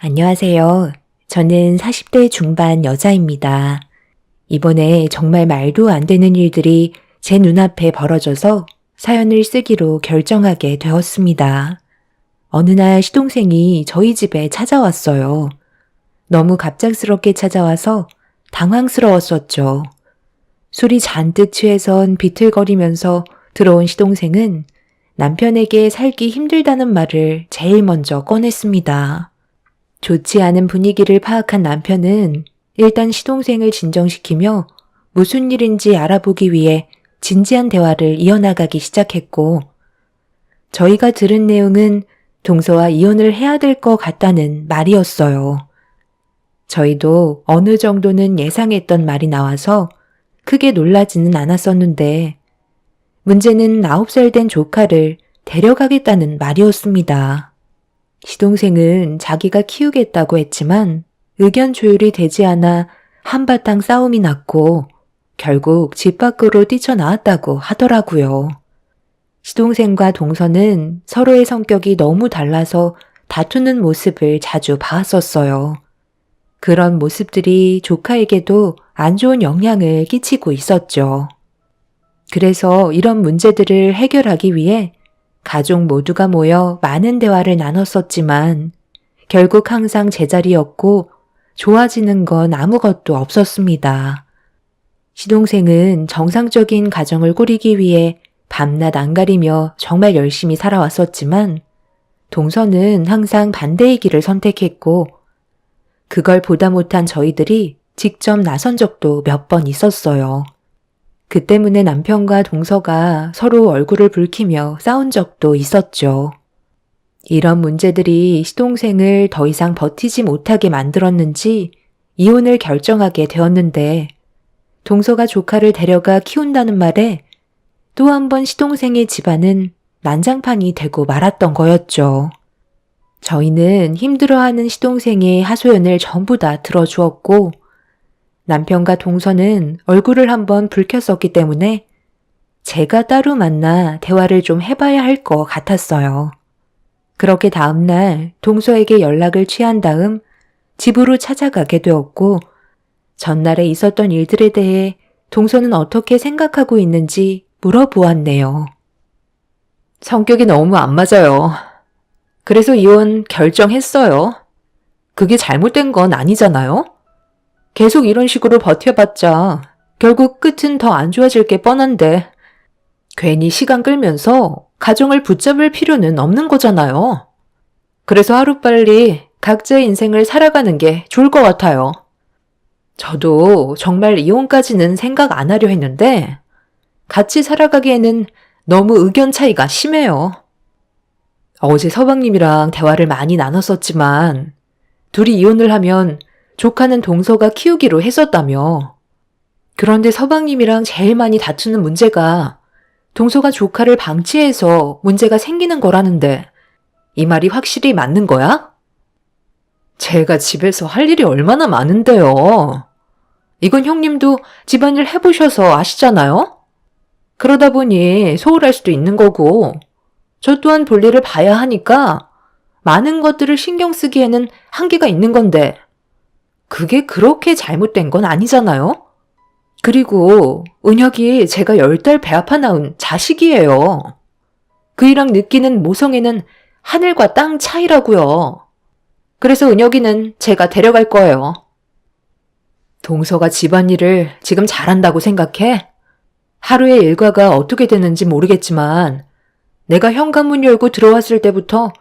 안녕하세요. 저는 40대 중반 여자입니다. 이번에 정말 말도 안 되는 일들이 제 눈앞에 벌어져서 사연을 쓰기로 결정하게 되었습니다. 어느 날 시동생이 저희 집에 찾아왔어요. 너무 갑작스럽게 찾아와서 당황스러웠었죠. 술이 잔뜩 취해선 비틀거리면서 들어온 시동생은 남편에게 살기 힘들다는 말을 제일 먼저 꺼냈습니다. 좋지 않은 분위기를 파악한 남편은 일단 시동생을 진정시키며 무슨 일인지 알아보기 위해 진지한 대화를 이어나가기 시작했고, 저희가 들은 내용은 동서와 이혼을 해야 될 것 같다는 말이었어요. 저희도 어느 정도는 예상했던 말이 나와서 크게 놀라지는 않았었는데, 문제는 9살 된 조카를 데려가겠다는 말이었습니다. 시동생은 자기가 키우겠다고 했지만 의견 조율이 되지 않아 한바탕 싸움이 났고 결국 집 밖으로 뛰쳐나왔다고 하더라고요. 시동생과 동서는 서로의 성격이 너무 달라서 다투는 모습을 자주 봤었어요. 그런 모습들이 조카에게도 안 좋은 영향을 끼치고 있었죠. 그래서 이런 문제들을 해결하기 위해 가족 모두가 모여 많은 대화를 나눴었지만 결국 항상 제자리였고 좋아지는 건 아무것도 없었습니다. 시동생은 정상적인 가정을 꾸리기 위해 밤낮 안 가리며 정말 열심히 살아왔었지만 동서는 항상 반대의 길을 선택했고 그걸 보다 못한 저희들이 직접 나선 적도 몇 번 있었어요. 그 때문에 남편과 동서가 서로 얼굴을 붉히며 싸운 적도 있었죠. 이런 문제들이 시동생을 더 이상 버티지 못하게 만들었는지 이혼을 결정하게 되었는데 동서가 조카를 데려가 키운다는 말에 또 한 번 시동생의 집안은 난장판이 되고 말았던 거였죠. 저희는 힘들어하는 시동생의 하소연을 전부 다 들어주었고 남편과 동서는 얼굴을 한번 붉혔었기 때문에 제가 따로 만나 대화를 좀 해봐야 할 것 같았어요. 그렇게 다음날 동서에게 연락을 취한 다음 집으로 찾아가게 되었고 전날에 있었던 일들에 대해 동서는 어떻게 생각하고 있는지 물어보았네요. 성격이 너무 안 맞아요. 그래서 이혼 결정했어요. 그게 잘못된 건 아니잖아요? 계속 이런 식으로 버텨봤자 결국 끝은 더 안 좋아질 게 뻔한데 괜히 시간 끌면서 가정을 붙잡을 필요는 없는 거잖아요. 그래서 하루빨리 각자의 인생을 살아가는 게 좋을 것 같아요. 저도 정말 이혼까지는 생각 안 하려 했는데 같이 살아가기에는 너무 의견 차이가 심해요. 어제 서방님이랑 대화를 많이 나눴었지만 둘이 이혼을 하면 조카는 동서가 키우기로 했었다며. 그런데 서방님이랑 제일 많이 다투는 문제가 동서가 조카를 방치해서 문제가 생기는 거라는데 이 말이 확실히 맞는 거야? 제가 집에서 할 일이 얼마나 많은데요. 이건 형님도 집안일 해보셔서 아시잖아요? 그러다 보니 소홀할 수도 있는 거고 저 또한 볼일을 봐야 하니까 많은 것들을 신경 쓰기에는 한계가 있는 건데 그게 그렇게 잘못된 건 아니잖아요? 그리고 은혁이 제가 10달 배 아파 낳은 자식이에요. 그이랑 느끼는 모성애는 하늘과 땅 차이라고요. 그래서 은혁이는 제가 데려갈 거예요. 동서가 집안일을 지금 잘한다고 생각해? 하루의 일과가 어떻게 되는지 모르겠지만 내가 현관문 열고 들어왔을 때부터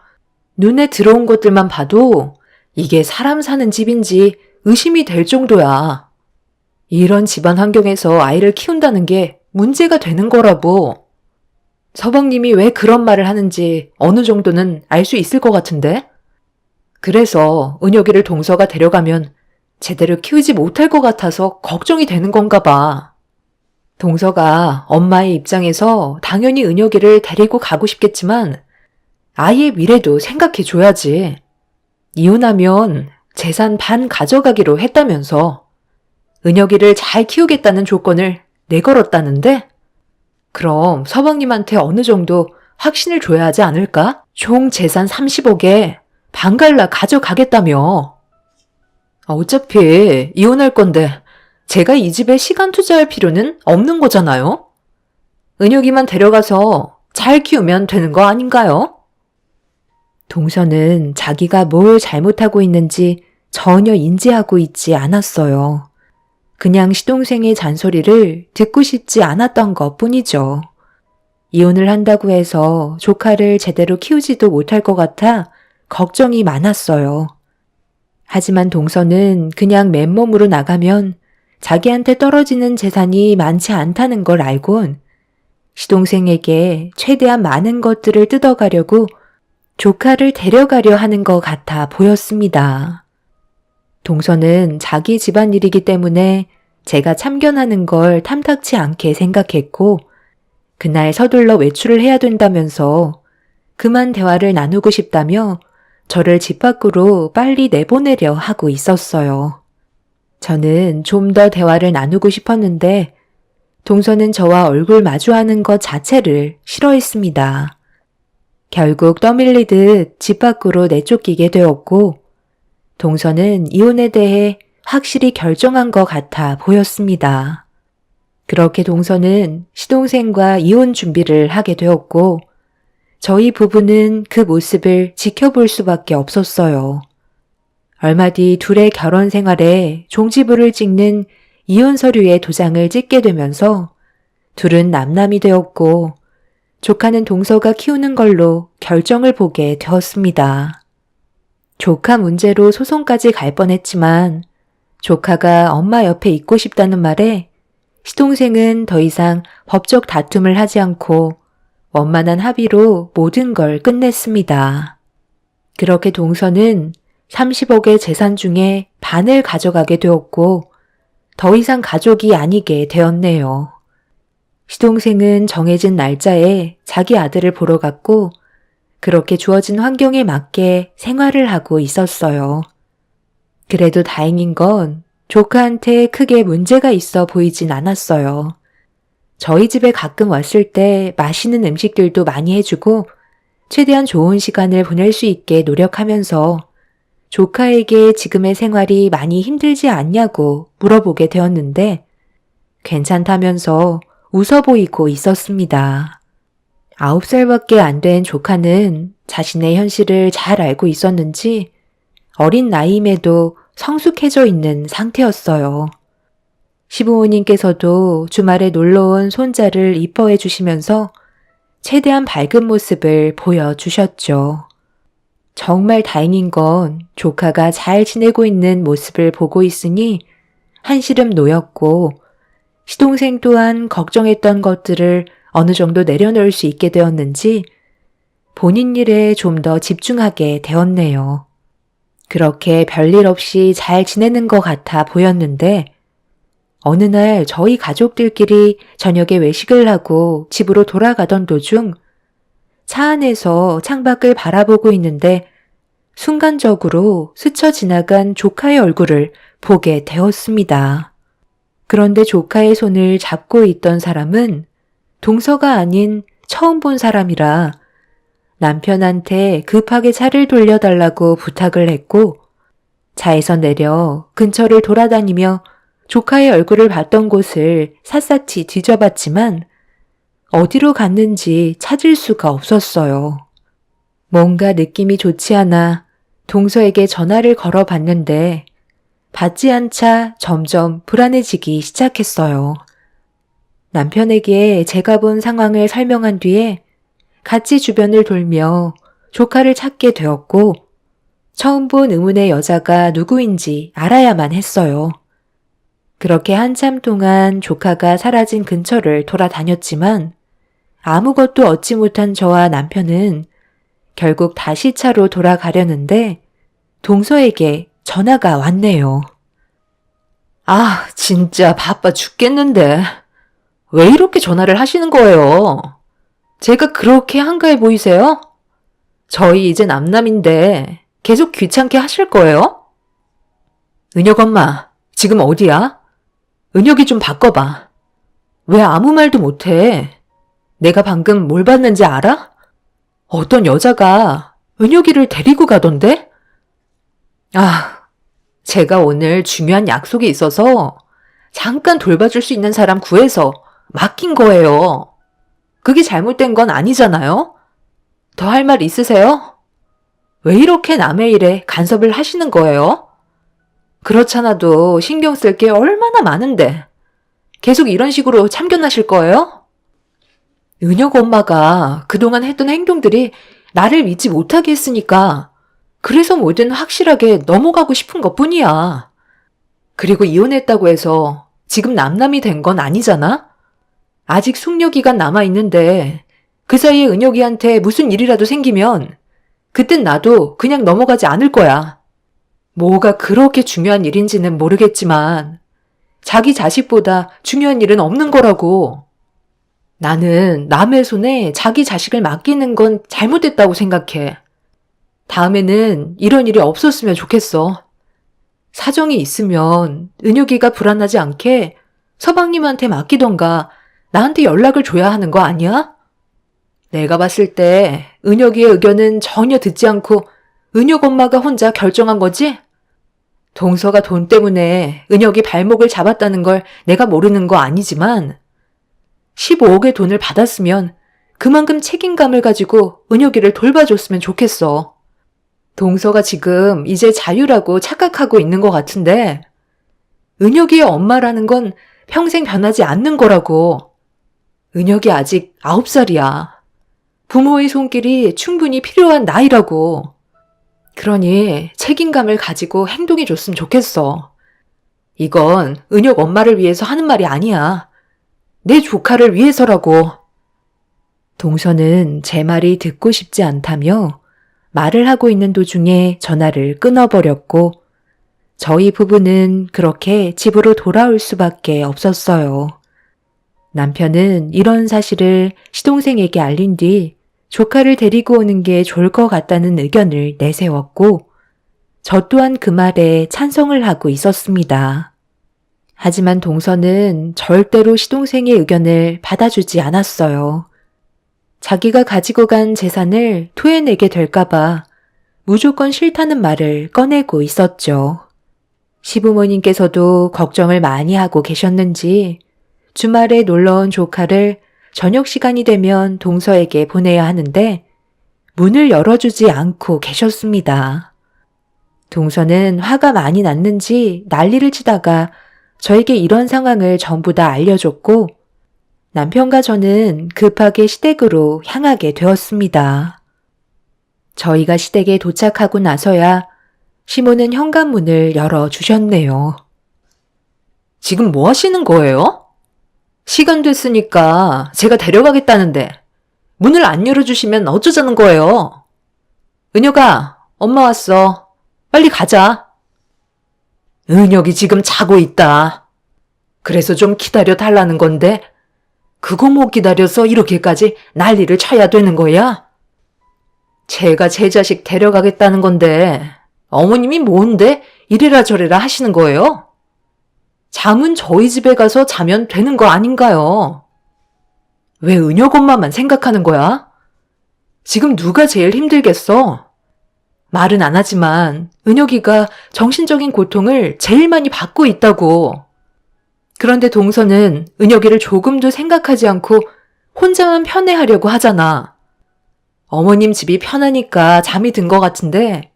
눈에 들어온 것들만 봐도 이게 사람 사는 집인지 의심이 될 정도야. 이런 집안 환경에서 아이를 키운다는 게 문제가 되는 거라고. 서방님이 왜 그런 말을 하는지 어느 정도는 알 수 있을 것 같은데? 그래서 은혁이를 동서가 데려가면 제대로 키우지 못할 것 같아서 걱정이 되는 건가 봐. 동서가 엄마의 입장에서 당연히 은혁이를 데리고 가고 싶겠지만 아이의 미래도 생각해 줘야지. 이혼하면 재산 반 가져가기로 했다면서 은혁이를 잘 키우겠다는 조건을 내걸었다는데? 그럼 서방님한테 어느 정도 확신을 줘야 하지 않을까? 총 재산 30억에 방갈라 가져가겠다며. 어차피 이혼할 건데 제가 이 집에 시간 투자할 필요는 없는 거잖아요? 은혁이만 데려가서 잘 키우면 되는 거 아닌가요? 동서는 자기가 뭘 잘못하고 있는지 전혀 인지하고 있지 않았어요. 그냥 시동생의 잔소리를 듣고 싶지 않았던 것 뿐이죠. 이혼을 한다고 해서 조카를 제대로 키우지도 못할 것 같아 걱정이 많았어요. 하지만 동서는 그냥 맨몸으로 나가면 자기한테 떨어지는 재산이 많지 않다는 걸 알곤 시동생에게 최대한 많은 것들을 뜯어가려고 조카를 데려가려 하는 것 같아 보였습니다. 동서는 자기 집안일이기 때문에 제가 참견하는 걸 탐탁치 않게 생각했고 그날 서둘러 외출을 해야 된다면서 그만 대화를 나누고 싶다며 저를 집 밖으로 빨리 내보내려 하고 있었어요. 저는 좀 더 대화를 나누고 싶었는데 동서는 저와 얼굴 마주하는 것 자체를 싫어했습니다. 결국 떠밀리듯 집 밖으로 내쫓기게 되었고 동서는 이혼에 대해 확실히 결정한 것 같아 보였습니다. 그렇게 동서는 시동생과 이혼 준비를 하게 되었고 저희 부부는 그 모습을 지켜볼 수밖에 없었어요. 얼마 뒤 둘의 결혼 생활에 종지부를 찍는 이혼 서류에 도장을 찍게 되면서 둘은 남남이 되었고 조카는 동서가 키우는 걸로 결정을 보게 되었습니다. 조카 문제로 소송까지 갈 뻔했지만 조카가 엄마 옆에 있고 싶다는 말에 시동생은 더 이상 법적 다툼을 하지 않고 원만한 합의로 모든 걸 끝냈습니다. 그렇게 동서는 30억의 재산 중에 반을 가져가게 되었고 더 이상 가족이 아니게 되었네요. 시동생은 정해진 날짜에 자기 아들을 보러 갔고 그렇게 주어진 환경에 맞게 생활을 하고 있었어요. 그래도 다행인 건 조카한테 크게 문제가 있어 보이진 않았어요. 저희 집에 가끔 왔을 때 맛있는 음식들도 많이 해주고 최대한 좋은 시간을 보낼 수 있게 노력하면서 조카에게 지금의 생활이 많이 힘들지 않냐고 물어보게 되었는데 괜찮다면서 웃어 보이고 있었습니다. 9살밖에 안 된 조카는 자신의 현실을 잘 알고 있었는지 어린 나이임에도 성숙해져 있는 상태였어요. 시부모님께서도 주말에 놀러온 손자를 이뻐해 주시면서 최대한 밝은 모습을 보여주셨죠. 정말 다행인 건 조카가 잘 지내고 있는 모습을 보고 있으니 한시름 놓였고 시동생 또한 걱정했던 것들을 어느 정도 내려놓을 수 있게 되었는지 본인 일에 좀 더 집중하게 되었네요. 그렇게 별일 없이 잘 지내는 것 같아 보였는데 어느 날 저희 가족들끼리 저녁에 외식을 하고 집으로 돌아가던 도중 차 안에서 창밖을 바라보고 있는데 순간적으로 스쳐 지나간 조카의 얼굴을 보게 되었습니다. 그런데 조카의 손을 잡고 있던 사람은 동서가 아닌 처음 본 사람이라 남편한테 급하게 차를 돌려달라고 부탁을 했고 차에서 내려 근처를 돌아다니며 조카의 얼굴을 봤던 곳을 샅샅이 뒤져봤지만 어디로 갔는지 찾을 수가 없었어요. 뭔가 느낌이 좋지 않아 동서에게 전화를 걸어봤는데 받지 않자 점점 불안해지기 시작했어요. 남편에게 제가 본 상황을 설명한 뒤에 같이 주변을 돌며 조카를 찾게 되었고 처음 본 의문의 여자가 누구인지 알아야만 했어요. 그렇게 한참 동안 조카가 사라진 근처를 돌아다녔지만 아무것도 얻지 못한 저와 남편은 결국 다시 차로 돌아가려는데 동서에게 전화가 왔네요. 아, 진짜 바빠 죽겠는데. 왜 이렇게 전화를 하시는 거예요? 제가 그렇게 한가해 보이세요? 저희 이제 남남인데 계속 귀찮게 하실 거예요? 은혁 엄마, 지금 어디야? 은혁이 좀 바꿔봐. 왜 아무 말도 못해? 내가 방금 뭘 봤는지 알아? 어떤 여자가 은혁이를 데리고 가던데? 제가 오늘 중요한 약속이 있어서 잠깐 돌봐줄 수 있는 사람 구해서 맡긴 거예요. 그게 잘못된 건 아니잖아요? 더 할 말 있으세요? 왜 이렇게 남의 일에 간섭을 하시는 거예요? 그렇잖아도 신경 쓸 게 얼마나 많은데 계속 이런 식으로 참견하실 거예요? 은혁 엄마가 그동안 했던 행동들이 나를 믿지 못하게 했으니까 그래서 뭐든 확실하게 넘어가고 싶은 것뿐이야. 그리고 이혼했다고 해서 지금 남남이 된 건 아니잖아? 아직 숙려 기간 남아있는데 그 사이에 은혁이한테 무슨 일이라도 생기면 그땐 나도 그냥 넘어가지 않을 거야. 뭐가 그렇게 중요한 일인지는 모르겠지만 자기 자식보다 중요한 일은 없는 거라고. 나는 남의 손에 자기 자식을 맡기는 건 잘못됐다고 생각해. 다음에는 이런 일이 없었으면 좋겠어. 사정이 있으면 은혁이가 불안하지 않게 서방님한테 맡기던가 나한테 연락을 줘야 하는 거 아니야? 내가 봤을 때 은혁이의 의견은 전혀 듣지 않고 은혁 엄마가 혼자 결정한 거지? 동서가 돈 때문에 은혁이 발목을 잡았다는 걸 내가 모르는 거 아니지만 15억의 돈을 받았으면 그만큼 책임감을 가지고 은혁이를 돌봐줬으면 좋겠어. 동서가 지금 이제 자유라고 착각하고 있는 것 같은데 은혁이의 엄마라는 건 평생 변하지 않는 거라고. 은혁이 아직 9살이야. 부모의 손길이 충분히 필요한 나이라고. 그러니 책임감을 가지고 행동해줬으면 좋겠어. 이건 은혁 엄마를 위해서 하는 말이 아니야. 내 조카를 위해서라고. 동서는 제 말이 듣고 싶지 않다며 말을 하고 있는 도중에 전화를 끊어버렸고 저희 부부는 그렇게 집으로 돌아올 수밖에 없었어요. 남편은 이런 사실을 시동생에게 알린 뒤 조카를 데리고 오는 게 좋을 것 같다는 의견을 내세웠고 저 또한 그 말에 찬성을 하고 있었습니다. 하지만 동서는 절대로 시동생의 의견을 받아주지 않았어요. 자기가 가지고 간 재산을 토해내게 될까봐 무조건 싫다는 말을 꺼내고 있었죠. 시부모님께서도 걱정을 많이 하고 계셨는지 주말에 놀러온 조카를 저녁 시간이 되면 동서에게 보내야 하는데 문을 열어주지 않고 계셨습니다. 동서는 화가 많이 났는지 난리를 치다가 저에게 이런 상황을 전부 다 알려줬고 남편과 저는 급하게 시댁으로 향하게 되었습니다. 저희가 시댁에 도착하고 나서야 시모는 현관문을 열어주셨네요. 지금 뭐 하시는 거예요? 시간 됐으니까 제가 데려가겠다는데 문을 안 열어주시면 어쩌자는 거예요? 은혁아, 엄마 왔어. 빨리 가자. 은혁이 지금 자고 있다. 그래서 좀 기다려 달라는 건데 그거 못 기다려서 이렇게까지 난리를 쳐야 되는 거야? 제가 제 자식 데려가겠다는 건데 어머님이 뭔데 이래라 저래라 하시는 거예요? 잠은 저희 집에 가서 자면 되는 거 아닌가요? 왜 은혁 엄마만 생각하는 거야? 지금 누가 제일 힘들겠어? 말은 안 하지만 은혁이가 정신적인 고통을 제일 많이 받고 있다고. 그런데 동서는 은혁이를 조금도 생각하지 않고 혼자만 편애하려고 하잖아. 어머님 집이 편하니까 잠이 든 것 같은데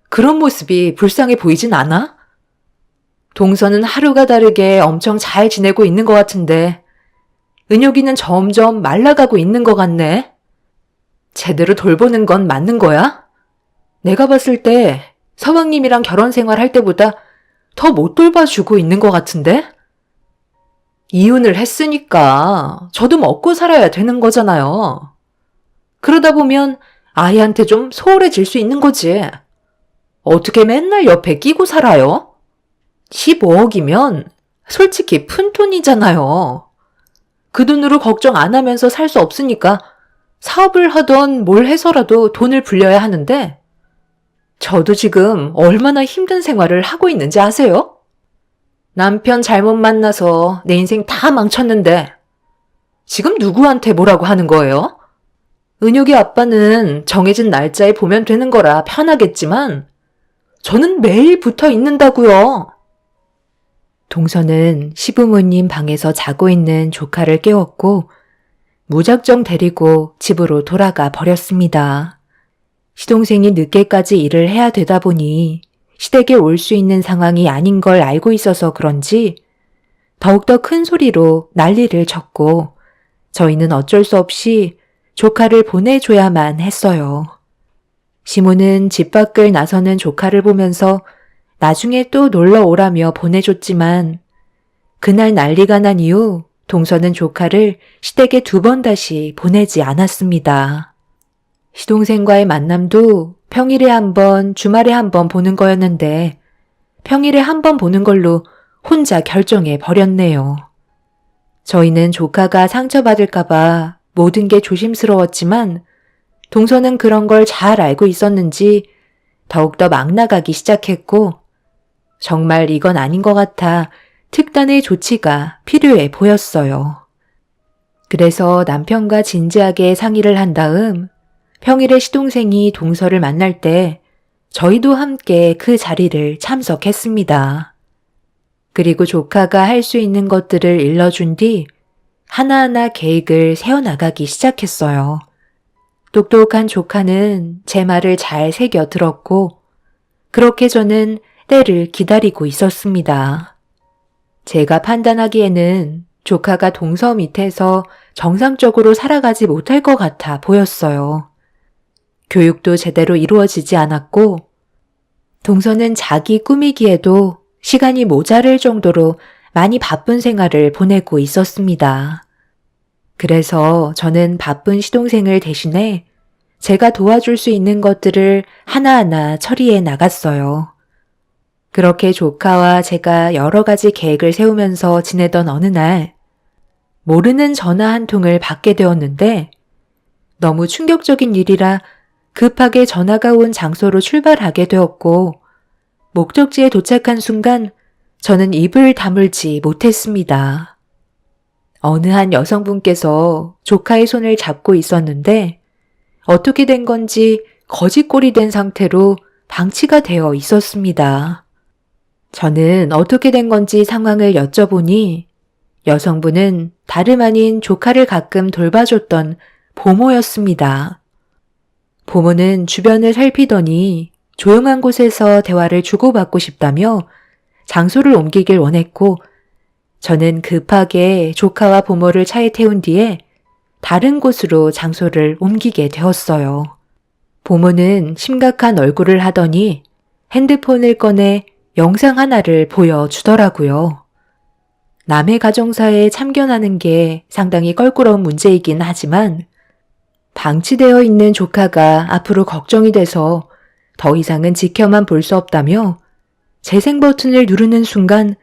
그런 모습이 불쌍해 보이진 않아? 동서는 하루가 다르게 엄청 잘 지내고 있는 것 같은데 은혁이는 점점 말라가고 있는 것 같네. 제대로 돌보는 건 맞는 거야? 내가 봤을 때 서방님이랑 결혼 생활할 때보다 더 못 돌봐주고 있는 것 같은데? 이혼을 했으니까 저도 먹고 살아야 되는 거잖아요. 그러다 보면 아이한테 좀 소홀해질 수 있는 거지. 어떻게 맨날 옆에 끼고 살아요? 15억이면 솔직히 푼돈이잖아요. 그 돈으로 걱정 안 하면서 살 수 없으니까 사업을 하던 뭘 해서라도 돈을 불려야 하는데 저도 지금 얼마나 힘든 생활을 하고 있는지 아세요? 남편 잘못 만나서 내 인생 다 망쳤는데 지금 누구한테 뭐라고 하는 거예요? 은혁이 아빠는 정해진 날짜에 보면 되는 거라 편하겠지만 저는 매일 붙어 있는다고요. 동서는 시부모님 방에서 자고 있는 조카를 깨웠고 무작정 데리고 집으로 돌아가 버렸습니다. 시동생이 늦게까지 일을 해야 되다 보니 시댁에 올 수 있는 상황이 아닌 걸 알고 있어서 그런지 더욱더 큰 소리로 난리를 쳤고 저희는 어쩔 수 없이 조카를 보내줘야만 했어요. 시모는 집 밖을 나서는 조카를 보면서 나중에 또 놀러 오라며 보내줬지만 그날 난리가 난 이후 동서는 조카를 시댁에 2번 다시 보내지 않았습니다. 시동생과의 만남도 평일에 1번, 주말에 1번 보는 거였는데 평일에 1번 보는 걸로 혼자 결정해 버렸네요. 저희는 조카가 상처받을까봐 모든 게 조심스러웠지만 동서는 그런 걸 잘 알고 있었는지 더욱더 막 나가기 시작했고 정말 이건 아닌 것 같아 특단의 조치가 필요해 보였어요. 그래서 남편과 진지하게 상의를 한 다음 평일에 시동생이 동서를 만날 때 저희도 함께 그 자리를 참석했습니다. 그리고 조카가 할 수 있는 것들을 일러준 뒤 하나하나 계획을 세워나가기 시작했어요. 똑똑한 조카는 제 말을 잘 새겨 들었고 그렇게 저는 때를 기다리고 있었습니다. 제가 판단하기에는 조카가 동서 밑에서 정상적으로 살아가지 못할 것 같아 보였어요. 교육도 제대로 이루어지지 않았고 동서는 자기 꾸미기에도 시간이 모자랄 정도로 많이 바쁜 생활을 보내고 있었습니다. 그래서 저는 바쁜 시동생을 대신해 제가 도와줄 수 있는 것들을 하나하나 처리해 나갔어요. 그렇게 조카와 제가 여러 가지 계획을 세우면서 지내던 어느 날 모르는 전화 한 통을 받게 되었는데 너무 충격적인 일이라 급하게 전화가 온 장소로 출발하게 되었고 목적지에 도착한 순간 저는 입을 다물지 못했습니다. 어느 한 여성분께서 조카의 손을 잡고 있었는데 어떻게 된 건지 거짓골이 된 상태로 방치가 되어 있었습니다. 저는 어떻게 된 건지 상황을 여쭤보니 여성분은 다름 아닌 조카를 가끔 돌봐줬던 보모였습니다. 보모는 주변을 살피더니 조용한 곳에서 대화를 주고받고 싶다며 장소를 옮기길 원했고 저는 급하게 조카와 보모를 차에 태운 뒤에 다른 곳으로 장소를 옮기게 되었어요. 보모는 심각한 얼굴을 하더니 핸드폰을 꺼내 영상 하나를 보여주더라고요. 남의 가정사에 참견하는 게 상당히 껄끄러운 문제이긴 하지만 방치되어 있는 조카가 앞으로 걱정이 돼서 더 이상은 지켜만 볼 수 없다며 재생 버튼을 누르는 순간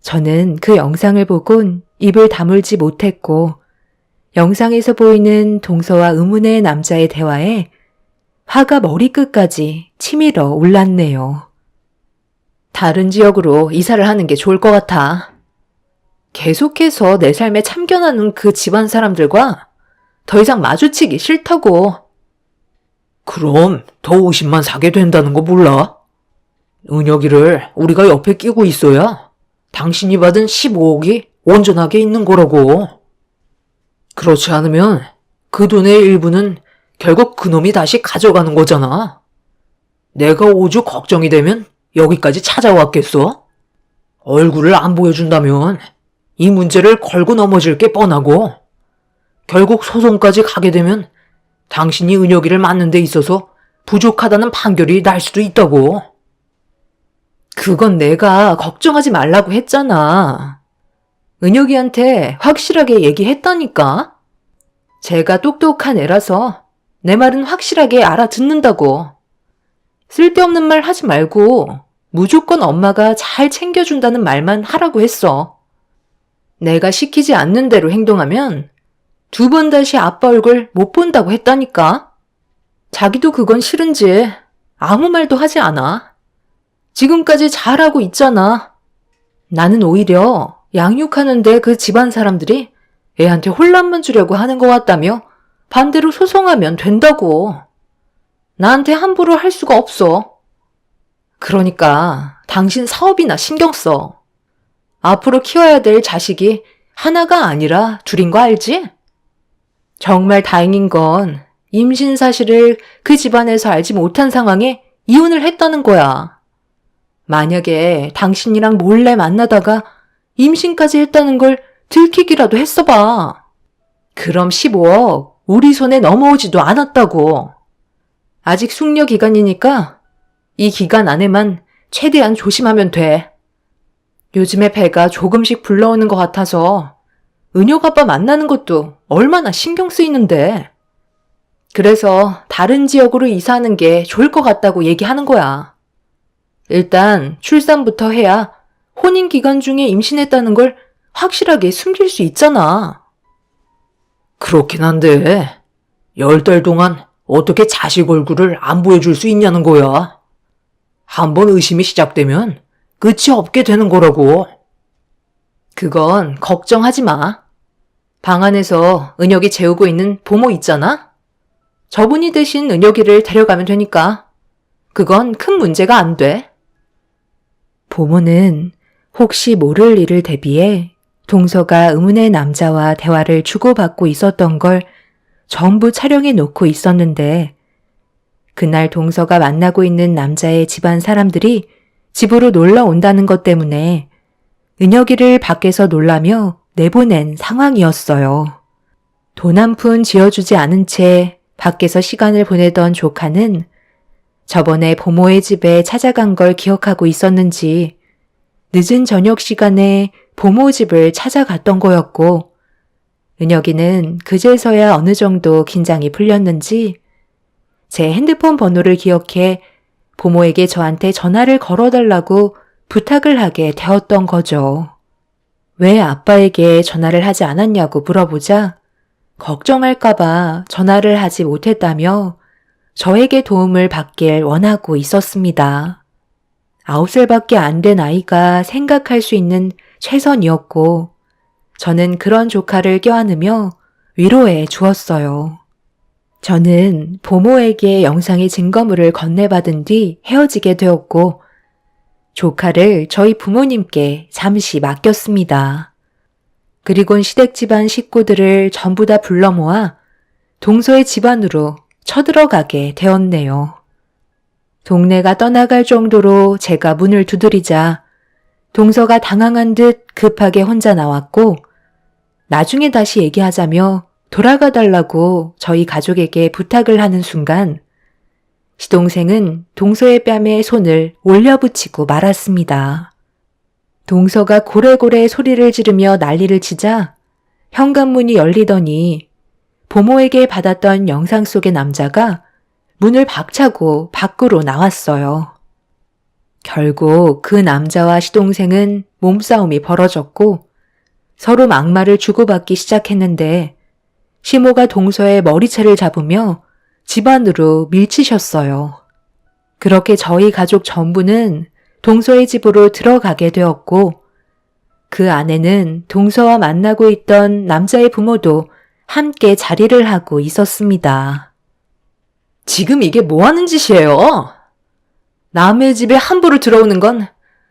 저는 그 영상을 보곤 입을 다물지 못했고 영상에서 보이는 동서와 의문의 남자의 대화에 화가 머리끝까지 치밀어 올랐네요. 다른 지역으로 이사를 하는 게 좋을 것 같아. 계속해서 내 삶에 참견하는 그 집안 사람들과 더 이상 마주치기 싫다고. 그럼 더 의심만 사게 된다는 거 몰라? 은혁이를 우리가 옆에 끼고 있어야 당신이 받은 15억이 온전하게 있는 거라고. 그렇지 않으면 그 돈의 일부는 결국 그놈이 다시 가져가는 거잖아. 내가 오죽 걱정이 되면 여기까지 찾아왔겠어? 얼굴을 안 보여준다면 이 문제를 걸고 넘어질 게 뻔하고 결국 소송까지 가게 되면 당신이 은혁이를 맞는 데 있어서 부족하다는 판결이 날 수도 있다고. 그건 내가 걱정하지 말라고 했잖아. 은혁이한테 확실하게 얘기했다니까. 제가 똑똑한 애라서 내 말은 확실하게 알아듣는다고. 쓸데없는 말 하지 말고 무조건 엄마가 잘 챙겨준다는 말만 하라고 했어. 내가 시키지 않는 대로 행동하면 2번 다시 아빠 얼굴 못 본다고 했다니까. 자기도 그건 싫은지 아무 말도 하지 않아. 지금까지 잘하고 있잖아. 나는 오히려 양육하는데 그 집안 사람들이 애한테 혼란만 주려고 하는 것 같다며 반대로 소송하면 된다고. 나한테 함부로 할 수가 없어. 그러니까 당신 사업이나 신경 써. 앞으로 키워야 될 자식이 하나가 아니라 둘인 거 알지? 정말 다행인 건 임신 사실을 그 집안에서 알지 못한 상황에 이혼을 했다는 거야. 만약에 당신이랑 몰래 만나다가 임신까지 했다는 걸 들키기라도 했어봐. 그럼 15억 우리 손에 넘어오지도 않았다고. 아직 숙려 기간이니까 이 기간 안에만 최대한 조심하면 돼. 요즘에 배가 조금씩 불러오는 것 같아서 은혁 아빠 만나는 것도 얼마나 신경 쓰이는데. 그래서 다른 지역으로 이사하는 게 좋을 것 같다고 얘기하는 거야. 일단 출산부터 해야 혼인 기간 중에 임신했다는 걸 확실하게 숨길 수 있잖아. 그렇긴 한데 10달 동안 어떻게 자식 얼굴을 안 보여줄 수 있냐는 거야. 한번 의심이 시작되면 끝이 없게 되는 거라고. 그건 걱정하지 마. 방 안에서 은혁이 재우고 있는 보모 있잖아? 저분이 대신 은혁이를 데려가면 되니까 그건 큰 문제가 안 돼. 보모는 혹시 모를 일을 대비해 동서가 의문의 남자와 대화를 주고받고 있었던 걸 전부 촬영해 놓고 있었는데 그날 동서가 만나고 있는 남자의 집안 사람들이 집으로 놀러 온다는 것 때문에 은혁이를 밖에서 놀라며 내보낸 상황이었어요. 돈 한 푼 지어주지 않은 채 밖에서 시간을 보내던 조카는 저번에 보모의 집에 찾아간 걸 기억하고 있었는지 늦은 저녁 시간에 보모 집을 찾아갔던 거였고 은혁이는 그제서야 어느 정도 긴장이 풀렸는지 제 핸드폰 번호를 기억해 보모에게 저한테 전화를 걸어달라고 부탁을 하게 되었던 거죠. 왜 아빠에게 전화를 하지 않았냐고 물어보자 걱정할까봐 전화를 하지 못했다며 저에게 도움을 받길 원하고 있었습니다. 9살밖에 안 된 아이가 생각할 수 있는 최선이었고 저는 그런 조카를 껴안으며 위로해 주었어요. 저는 보모에게 영상의 증거물을 건네받은 뒤 헤어지게 되었고 조카를 저희 부모님께 잠시 맡겼습니다. 그리곤 시댁 집안 식구들을 전부 다 불러 모아 동서의 집안으로 쳐들어가게 되었네요. 동네가 떠나갈 정도로 제가 문을 두드리자 동서가 당황한 듯 급하게 혼자 나왔고 나중에 다시 얘기하자며 돌아가달라고 저희 가족에게 부탁을 하는 순간 시동생은 동서의 뺨에 손을 올려붙이고 말았습니다. 동서가 고래고래 소리를 지르며 난리를 치자 현관문이 열리더니 보모에게 받았던 영상 속의 남자가 문을 박차고 밖으로 나왔어요. 결국 그 남자와 시동생은 몸싸움이 벌어졌고 서로 막말을 주고받기 시작했는데 시모가 동서의 머리채를 잡으며 집 안으로 밀치셨어요. 그렇게 저희 가족 전부는 동서의 집으로 들어가게 되었고 그 안에는 동서와 만나고 있던 남자의 부모도 함께 자리를 하고 있었습니다. 지금 이게 뭐 하는 짓이에요? 남의 집에 함부로 들어오는 건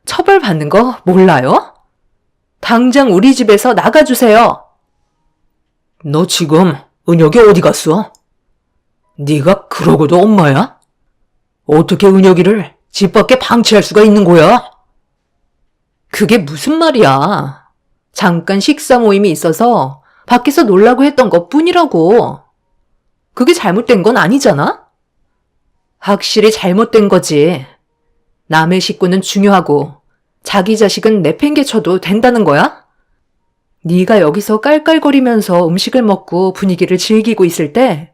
처벌받는 거 몰라요? 당장 우리 집에서 나가주세요. 너 지금 은혁이 어디 갔어? 네가 그러고도 엄마야? 어떻게 은혁이를 집 밖에 방치할 수가 있는 거야? 그게 무슨 말이야. 잠깐 식사 모임이 있어서 밖에서 놀라고 했던 것 뿐이라고. 그게 잘못된 건 아니잖아? 확실히 잘못된 거지. 남의 식구는 중요하고 자기 자식은 내팽개쳐도 된다는 거야? 네가 여기서 깔깔거리면서 음식을 먹고 분위기를 즐기고 있을 때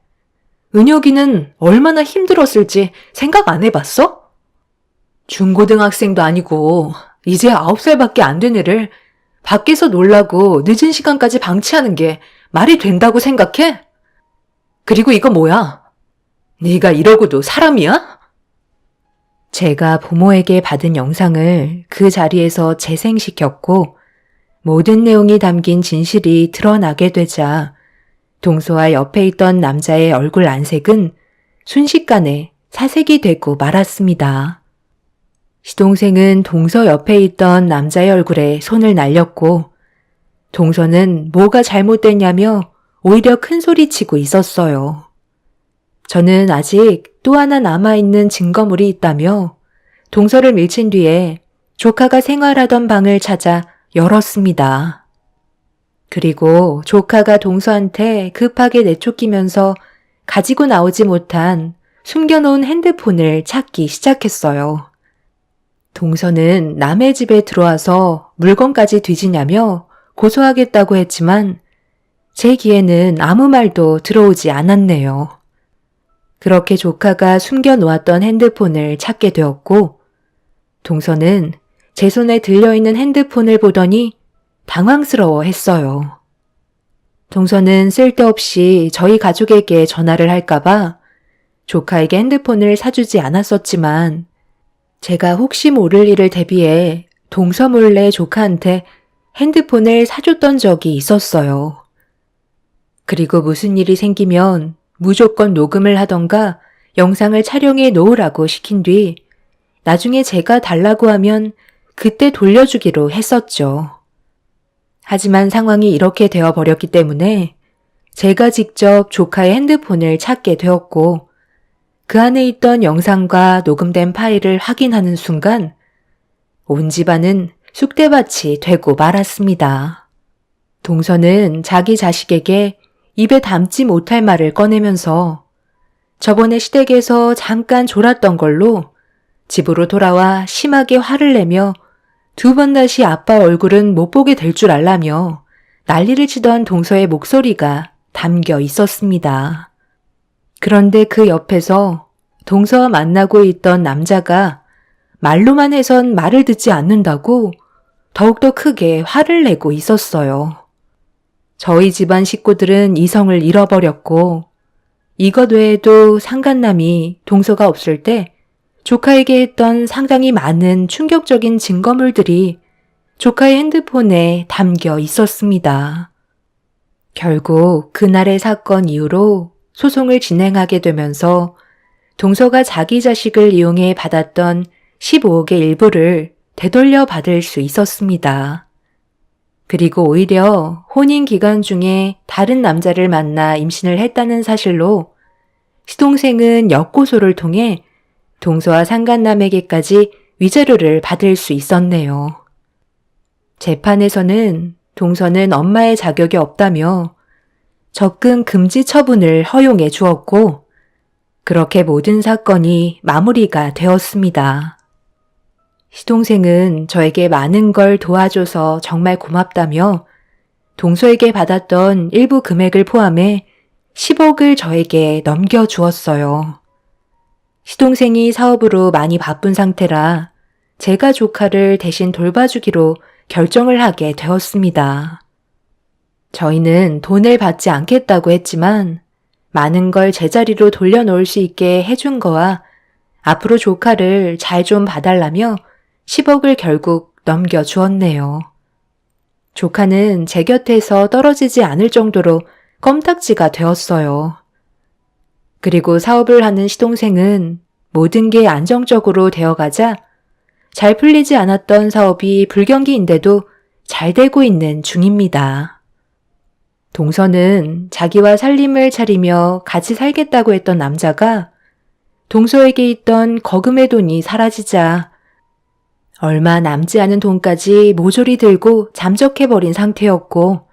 은혁이는 얼마나 힘들었을지 생각 안 해봤어? 중고등학생도 아니고 이제 9살밖에 안 된 애를 밖에서 놀라고 늦은 시간까지 방치하는 게 말이 된다고 생각해? 그리고 이거 뭐야? 네가 이러고도 사람이야? 제가 부모에게 받은 영상을 그 자리에서 재생시켰고 모든 내용이 담긴 진실이 드러나게 되자 동서와 옆에 있던 남자의 얼굴 안색은 순식간에 사색이 되고 말았습니다. 시동생은 동서 옆에 있던 남자의 얼굴에 손을 날렸고 동서는 뭐가 잘못됐냐며 오히려 큰 소리치고 있었어요. 저는 아직 또 하나 남아있는 증거물이 있다며 동서를 밀친 뒤에 조카가 생활하던 방을 찾아 열었습니다. 그리고 조카가 동서한테 급하게 내쫓기면서 가지고 나오지 못한 숨겨놓은 핸드폰을 찾기 시작했어요. 동서는 남의 집에 들어와서 물건까지 뒤지냐며 고소하겠다고 했지만 제 귀에는 아무 말도 들어오지 않았네요. 그렇게 조카가 숨겨놓았던 핸드폰을 찾게 되었고 동서는 제 손에 들려있는 핸드폰을 보더니 당황스러워 했어요. 동서는 쓸데없이 저희 가족에게 전화를 할까봐 조카에게 핸드폰을 사주지 않았었지만 제가 혹시 모를 일을 대비해 동서 몰래 조카한테 핸드폰을 사줬던 적이 있었어요. 그리고 무슨 일이 생기면 무조건 녹음을 하던가 영상을 촬영해 놓으라고 시킨 뒤 나중에 제가 달라고 하면 그때 돌려주기로 했었죠. 하지만 상황이 이렇게 되어버렸기 때문에 제가 직접 조카의 핸드폰을 찾게 되었고 그 안에 있던 영상과 녹음된 파일을 확인하는 순간 온 집안은 쑥대밭이 되고 말았습니다. 동서는 자기 자식에게 입에 담지 못할 말을 꺼내면서 저번에 시댁에서 잠깐 졸았던 걸로 집으로 돌아와 심하게 화를 내며 2번 다시 아빠 얼굴은 못 보게 될 줄 알라며 난리를 치던 동서의 목소리가 담겨 있었습니다. 그런데 그 옆에서 동서와 만나고 있던 남자가 말로만 해선 말을 듣지 않는다고 더욱더 크게 화를 내고 있었어요. 저희 집안 식구들은 이성을 잃어버렸고 이것 외에도 상간남이 동서가 없을 때 조카에게 했던 상당히 많은 충격적인 증거물들이 조카의 핸드폰에 담겨 있었습니다. 결국 그날의 사건 이후로 소송을 진행하게 되면서 동서가 자기 자식을 이용해 받았던 15억의 일부를 되돌려 받을 수 있었습니다. 그리고 오히려 혼인 기간 중에 다른 남자를 만나 임신을 했다는 사실로 시동생은 역고소를 통해 동서와 상간남에게까지 위자료를 받을 수 있었네요. 재판에서는 동서는 엄마의 자격이 없다며 접근 금지 처분을 허용해 주었고 그렇게 모든 사건이 마무리가 되었습니다. 시동생은 저에게 많은 걸 도와줘서 정말 고맙다며 동서에게 받았던 일부 금액을 포함해 10억을 저에게 넘겨주었어요. 시동생이 사업으로 많이 바쁜 상태라 제가 조카를 대신 돌봐주기로 결정을 하게 되었습니다. 저희는 돈을 받지 않겠다고 했지만 많은 걸 제자리로 돌려놓을 수 있게 해준 거와 앞으로 조카를 잘 좀 봐달라며 10억을 결국 넘겨주었네요. 조카는 제 곁에서 떨어지지 않을 정도로 껌딱지가 되었어요. 그리고 사업을 하는 시동생은 모든 게 안정적으로 되어가자 잘 풀리지 않았던 사업이 불경기인데도 잘 되고 있는 중입니다. 동서는 자기와 살림을 차리며 같이 살겠다고 했던 남자가 동서에게 있던 거금의 돈이 사라지자 얼마 남지 않은 돈까지 모조리 들고 잠적해버린 상태였고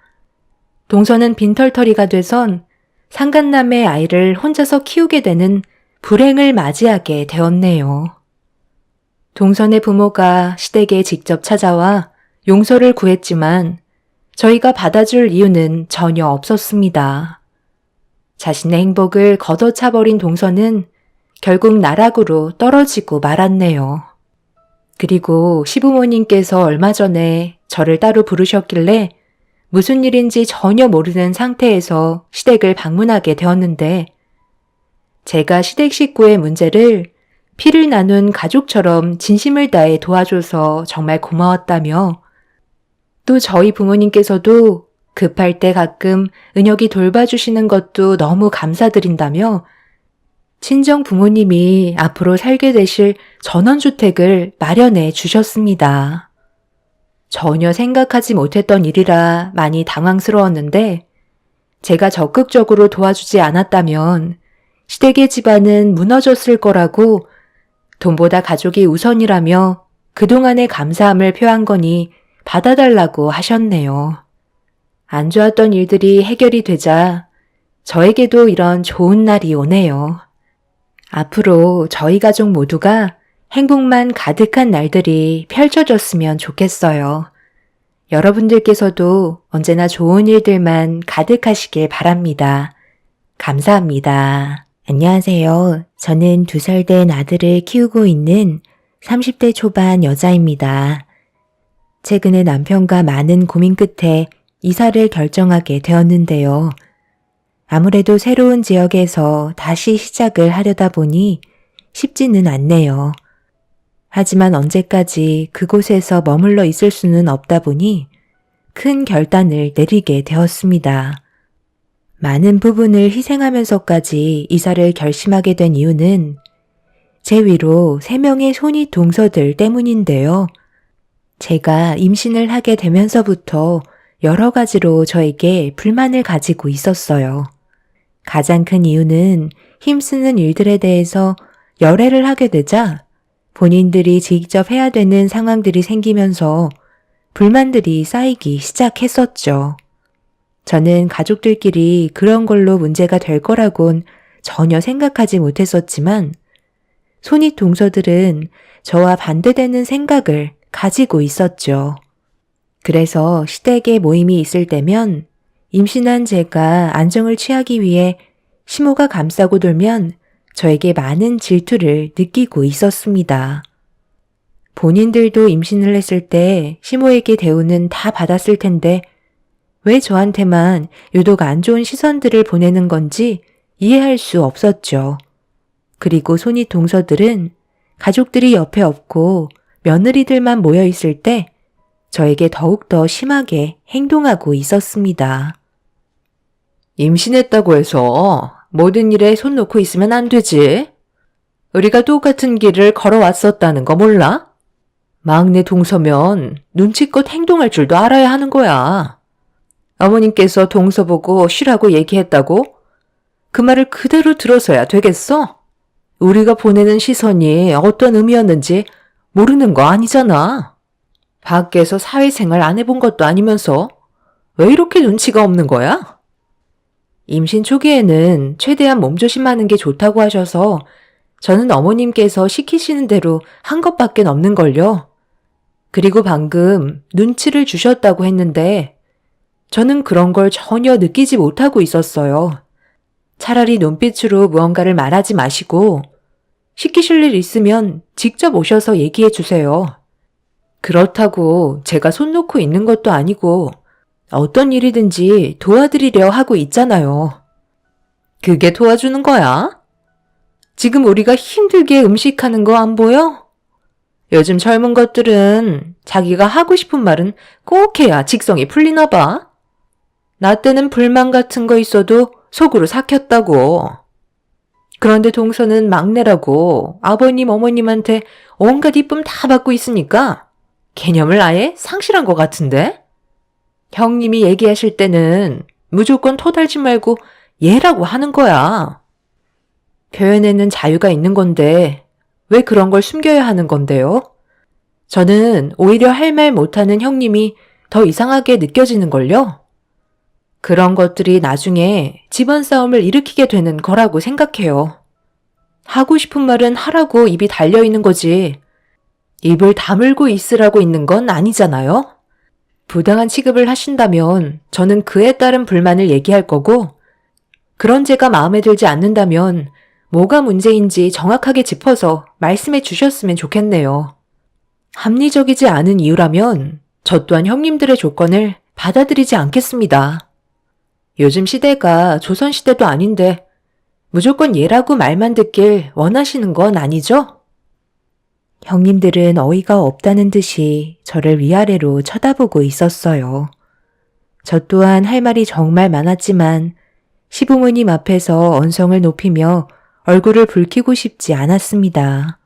동서는 빈털터리가 돼선 상간남의 아이를 혼자서 키우게 되는 불행을 맞이하게 되었네요. 동선의 부모가 시댁에 직접 찾아와 용서를 구했지만 저희가 받아줄 이유는 전혀 없었습니다. 자신의 행복을 걷어차버린 동서는 결국 나락으로 떨어지고 말았네요. 그리고 시부모님께서 얼마 전에 저를 따로 부르셨길래 무슨 일인지 전혀 모르는 상태에서 시댁을 방문하게 되었는데 제가 시댁 식구의 문제를 피를 나눈 가족처럼 진심을 다해 도와줘서 정말 고마웠다며 또 저희 부모님께서도 급할 때 가끔 은혁이 돌봐주시는 것도 너무 감사드린다며 친정 부모님이 앞으로 살게 되실 전원주택을 마련해 주셨습니다. 전혀 생각하지 못했던 일이라 많이 당황스러웠는데 제가 적극적으로 도와주지 않았다면 시댁의 집안은 무너졌을 거라고 돈보다 가족이 우선이라며 그동안의 감사함을 표한 거니 받아달라고 하셨네요. 안 좋았던 일들이 해결이 되자 저에게도 이런 좋은 날이 오네요. 앞으로 저희 가족 모두가 행복만 가득한 날들이 펼쳐졌으면 좋겠어요. 여러분들께서도 언제나 좋은 일들만 가득하시길 바랍니다. 감사합니다. 안녕하세요. 저는 2살 된 아들을 키우고 있는 30대 초반 여자입니다. 최근에 남편과 많은 고민 끝에 이사를 결정하게 되었는데요. 아무래도 새로운 지역에서 다시 시작을 하려다 보니 쉽지는 않네요. 하지만 언제까지 그곳에서 머물러 있을 수는 없다 보니 큰 결단을 내리게 되었습니다. 많은 부분을 희생하면서까지 이사를 결심하게 된 이유는 제 위로 3명의 손이 동서들 때문인데요. 제가 임신을 하게 되면서부터 여러 가지로 저에게 불만을 가지고 있었어요. 가장 큰 이유는 힘쓰는 일들에 대해서 열애를 하게 되자 본인들이 직접 해야 되는 상황들이 생기면서 불만들이 쌓이기 시작했었죠. 저는 가족들끼리 그런 걸로 문제가 될 거라곤 전혀 생각하지 못했었지만 손이 동서들은 저와 반대되는 생각을 가지고 있었죠. 그래서 시댁에 모임이 있을 때면 임신한 제가 안정을 취하기 위해 시모가 감싸고 돌면 저에게 많은 질투를 느끼고 있었습니다. 본인들도 임신을 했을 때 시모에게 대우는 다 받았을 텐데 왜 저한테만 유독 안 좋은 시선들을 보내는 건지 이해할 수 없었죠. 그리고 손이 동서들은 가족들이 옆에 없고 며느리들만 모여 있을 때 저에게 더욱더 심하게 행동하고 있었습니다. 임신했다고 해서 모든 일에 손 놓고 있으면 안 되지. 우리가 똑같은 길을 걸어왔었다는 거 몰라? 막내 동서면 눈치껏 행동할 줄도 알아야 하는 거야. 어머님께서 동서 보고 쉬라고 얘기했다고? 그 말을 그대로 들어서야 되겠어? 우리가 보내는 시선이 어떤 의미였는지 모르는 거 아니잖아. 밖에서 사회생활 안 해본 것도 아니면서 왜 이렇게 눈치가 없는 거야? 임신 초기에는 최대한 몸조심하는 게 좋다고 하셔서 저는 어머님께서 시키시는 대로 한 것밖에 없는걸요. 그리고 방금 눈치를 주셨다고 했는데 저는 그런 걸 전혀 느끼지 못하고 있었어요. 차라리 눈빛으로 무언가를 말하지 마시고 시키실 일 있으면 직접 오셔서 얘기해 주세요. 그렇다고 제가 손 놓고 있는 것도 아니고 어떤 일이든지 도와드리려 하고 있잖아요. 그게 도와주는 거야? 지금 우리가 힘들게 음식하는 거 안 보여? 요즘 젊은 것들은 자기가 하고 싶은 말은 꼭 해야 직성이 풀리나 봐. 나 때는 불만 같은 거 있어도 속으로 삭혔다고. 그런데 동서는 막내라고 아버님 어머님한테 온갖 이쁨 다 받고 있으니까 개념을 아예 상실한 것 같은데? 형님이 얘기하실 때는 무조건 토달지 말고 얘라고 하는 거야. 표현에는 자유가 있는 건데 왜 그런 걸 숨겨야 하는 건데요? 저는 오히려 할 말 못하는 형님이 더 이상하게 느껴지는걸요. 그런 것들이 나중에 집안 싸움을 일으키게 되는 거라고 생각해요. 하고 싶은 말은 하라고 입이 달려있는 거지. 입을 다물고 있으라고 있는 건 아니잖아요. 부당한 취급을 하신다면 저는 그에 따른 불만을 얘기할 거고 그런 제가 마음에 들지 않는다면 뭐가 문제인지 정확하게 짚어서 말씀해 주셨으면 좋겠네요. 합리적이지 않은 이유라면 저 또한 형님들의 조건을 받아들이지 않겠습니다. 요즘 시대가 조선시대도 아닌데 무조건 얘라고 말만 듣길 원하시는 건 아니죠? 형님들은 어이가 없다는 듯이 저를 위아래로 쳐다보고 있었어요. 저 또한 할 말이 정말 많았지만 시부모님 앞에서 언성을 높이며 얼굴을 붉히고 싶지 않았습니다.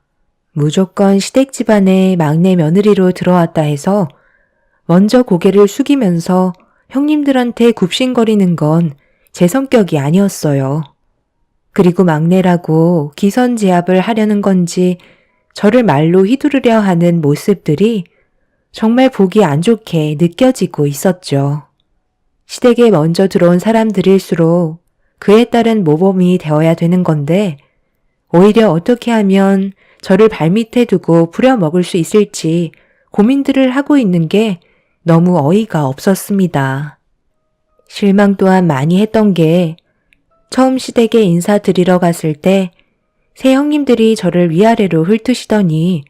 무조건 시댁 집안의 막내 며느리로 들어왔다 해서 먼저 고개를 숙이면서 형님들한테 굽신거리는 건 제 성격이 아니었어요. 그리고 막내라고 기선제압을 하려는 건지 저를 말로 휘두르려 하는 모습들이 정말 보기 안 좋게 느껴지고 있었죠. 시댁에 먼저 들어온 사람들일수록 그에 따른 모범이 되어야 되는 건데 오히려 어떻게 하면 저를 발밑에 두고 부려먹을 수 있을지 고민들을 하고 있는 게 너무 어이가 없었습니다. 실망 또한 많이 했던 게 처음 시댁에 인사드리러 갔을 때 새 형님들이 저를 위아래로 훑으시더니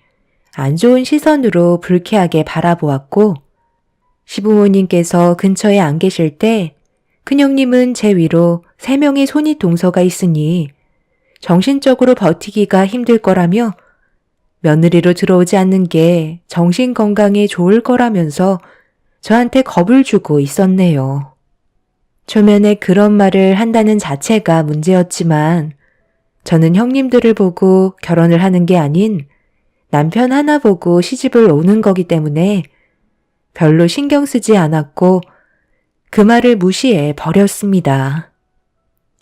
안 좋은 시선으로 불쾌하게 바라보았고 시부모님께서 근처에 안 계실 때 큰형님은 제 위로 3명의 손이 동서가 있으니 정신적으로 버티기가 힘들 거라며 며느리로 들어오지 않는 게 정신 건강에 좋을 거라면서 저한테 겁을 주고 있었네요. 초면에 그런 말을 한다는 자체가 문제였지만 저는 형님들을 보고 결혼을 하는 게 아닌 남편 하나 보고 시집을 오는 거기 때문에 별로 신경 쓰지 않았고 그 말을 무시해 버렸습니다.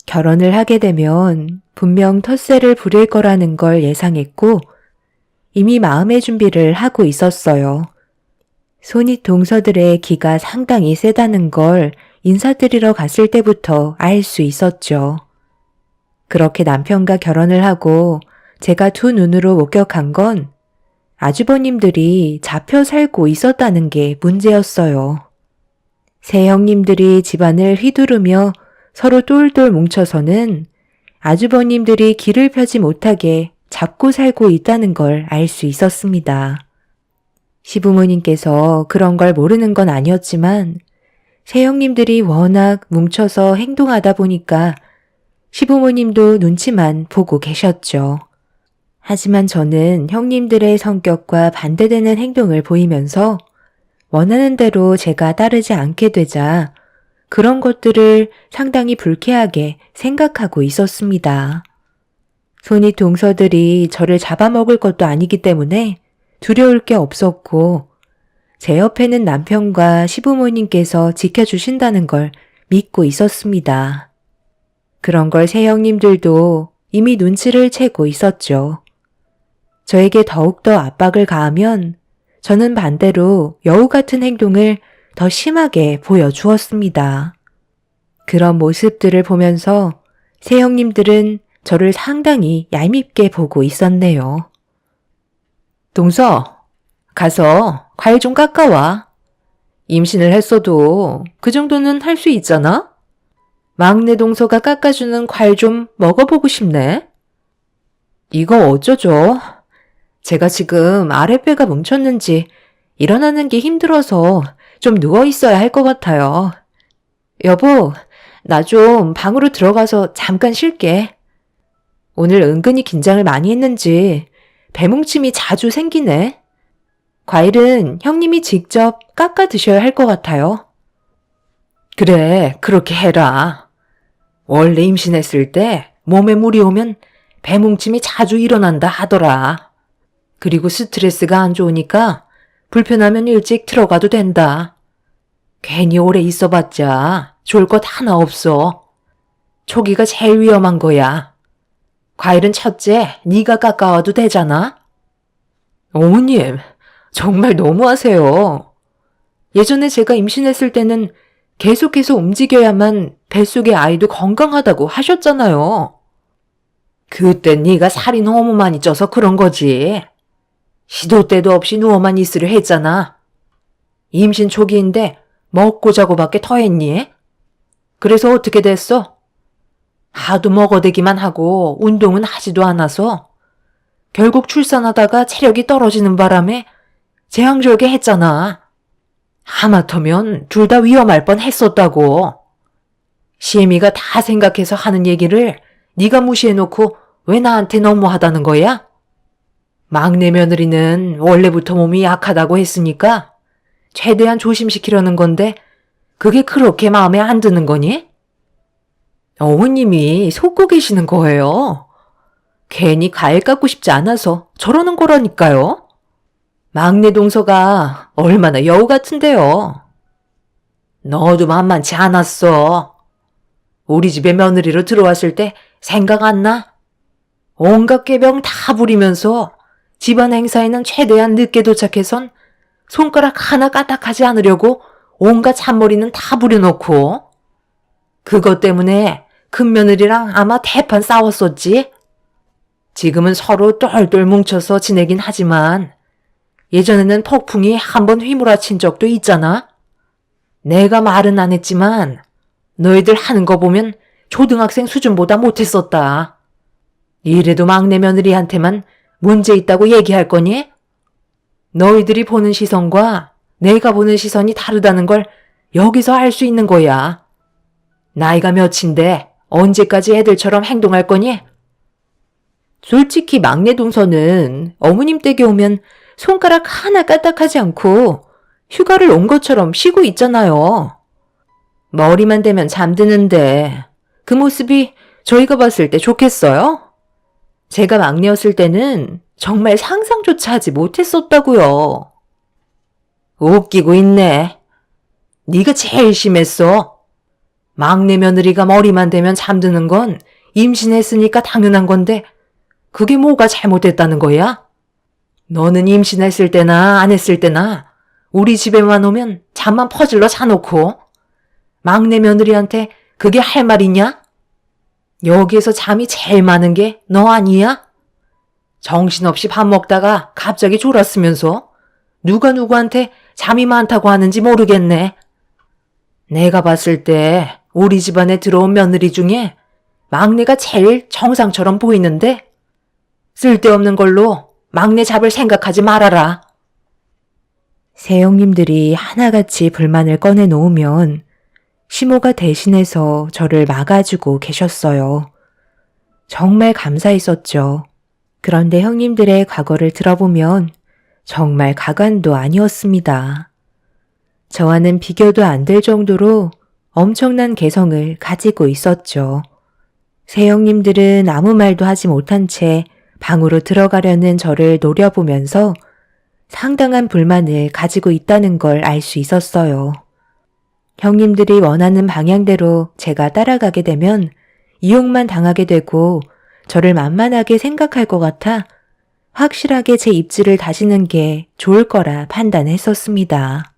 결혼을 하게 되면 분명 텃세를 부릴 거라는 걸 예상했고 이미 마음의 준비를 하고 있었어요. 손윗 동서들의 기가 상당히 세다는 걸 인사드리러 갔을 때부터 알 수 있었죠. 그렇게 남편과 결혼을 하고 제가 두 눈으로 목격한 건 아주버님들이 잡혀 살고 있었다는 게 문제였어요. 새 형님들이 집안을 휘두르며 서로 똘똘 뭉쳐서는 아주버님들이 길을 펴지 못하게 잡고 살고 있다는 걸 알 수 있었습니다. 시부모님께서 그런 걸 모르는 건 아니었지만 새 형님들이 워낙 뭉쳐서 행동하다 보니까 시부모님도 눈치만 보고 계셨죠. 하지만 저는 형님들의 성격과 반대되는 행동을 보이면서 원하는 대로 제가 따르지 않게 되자 그런 것들을 상당히 불쾌하게 생각하고 있었습니다. 손윗 동서들이 저를 잡아먹을 것도 아니기 때문에 두려울 게 없었고 제 옆에는 남편과 시부모님께서 지켜주신다는 걸 믿고 있었습니다. 그런 걸 새 형님들도 이미 눈치를 채고 있었죠. 저에게 더욱더 압박을 가하면 저는 반대로 여우 같은 행동을 더 심하게 보여주었습니다. 그런 모습들을 보면서 새 형님들은 저를 상당히 얄밉게 보고 있었네요. 동서, 가서 과일 좀 깎아와. 임신을 했어도 그 정도는 할 수 있잖아? 막내 동서가 깎아주는 과일 좀 먹어보고 싶네. 이거 어쩌죠? 제가 지금 아랫배가 뭉쳤는지 일어나는 게 힘들어서 좀 누워 있어야 할 것 같아요. 여보, 나 좀 방으로 들어가서 잠깐 쉴게. 오늘 은근히 긴장을 많이 했는지 배뭉침이 자주 생기네. 과일은 형님이 직접 깎아 드셔야 할 것 같아요. 그래, 그렇게 해라. 원래 임신했을 때 몸에 물이 오면 배뭉침이 자주 일어난다 하더라. 그리고 스트레스가 안 좋으니까 불편하면 일찍 들어가도 된다. 괜히 오래 있어봤자 좋을 것 하나 없어. 초기가 제일 위험한 거야. 과일은 첫째 네가 깎아와도 되잖아. 어머님, 정말 너무하세요. 예전에 제가 임신했을 때는 계속해서 움직여야만 뱃속의 아이도 건강하다고 하셨잖아요. 그때 네가 살이 너무 많이 쪄서 그런 거지. 시도 때도 없이 누워만 있으려 했잖아. 임신 초기인데 먹고 자고밖에 더 했니? 그래서 어떻게 됐어? 하도 먹어대기만 하고 운동은 하지도 않아서 결국 출산하다가 체력이 떨어지는 바람에 재앙절개 했잖아. 하마터면 둘 다 위험할 뻔 했었다고. 시애미가 다 생각해서 하는 얘기를 네가 무시해놓고 왜 나한테 너무하다는 거야? 막내 며느리는 원래부터 몸이 약하다고 했으니까 최대한 조심시키려는 건데 그게 그렇게 마음에 안 드는 거니? 어머님이 속고 계시는 거예요. 괜히 가일 깎고 싶지 않아서 저러는 거라니까요. 막내 동서가 얼마나 여우 같은데요. 너도 만만치 않았어. 우리 집에 며느리로 들어왔을 때 생각 안 나? 온갖 꾀병 다 부리면서 집안 행사에는 최대한 늦게 도착해선 손가락 하나 까딱하지 않으려고 온갖 잔머리는 다 부려놓고 그것 때문에 큰며느리랑 아마 대판 싸웠었지. 지금은 서로 똘똘 뭉쳐서 지내긴 하지만 예전에는 폭풍이 한번 휘몰아친 적도 있잖아. 내가 말은 안 했지만 너희들 하는 거 보면 초등학생 수준보다 못했었다. 이래도 막내 며느리한테만 문제 있다고 얘기할 거니? 너희들이 보는 시선과 내가 보는 시선이 다르다는 걸 여기서 알 수 있는 거야. 나이가 몇인데 언제까지 애들처럼 행동할 거니? 솔직히 막내 동서는 어머님 댁에 오면 손가락 하나 까딱하지 않고 휴가를 온 것처럼 쉬고 있잖아요. 머리만 대면 잠드는데 그 모습이 저희가 봤을 때 좋겠어요? 제가 막내였을 때는 정말 상상조차 하지 못했었다고요. 웃기고 있네. 네가 제일 심했어. 막내 며느리가 머리만 대면 잠드는 건 임신했으니까 당연한 건데 그게 뭐가 잘못됐다는 거야? 너는 임신했을 때나 안 했을 때나 우리 집에만 오면 잠만 퍼질러 자놓고 막내 며느리한테 그게 할 말이냐? 여기에서 잠이 제일 많은 게 너 아니야? 정신없이 밥 먹다가 갑자기 졸았으면서 누가 누구한테 잠이 많다고 하는지 모르겠네. 내가 봤을 때 우리 집안에 들어온 며느리 중에 막내가 제일 정상처럼 보이는데 쓸데없는 걸로 막내 잡을 생각하지 말아라. 새형님들이 하나같이 불만을 꺼내놓으면 시모가 대신해서 저를 막아주고 계셨어요. 정말 감사했었죠. 그런데 형님들의 과거를 들어보면 정말 가관도 아니었습니다. 저와는 비교도 안 될 정도로 엄청난 개성을 가지고 있었죠. 새형님들은 아무 말도 하지 못한 채 방으로 들어가려는 저를 노려보면서 상당한 불만을 가지고 있다는 걸 알 수 있었어요. 형님들이 원하는 방향대로 제가 따라가게 되면 이용만 당하게 되고 저를 만만하게 생각할 것 같아 확실하게 제 입지를 다지는 게 좋을 거라 판단했었습니다.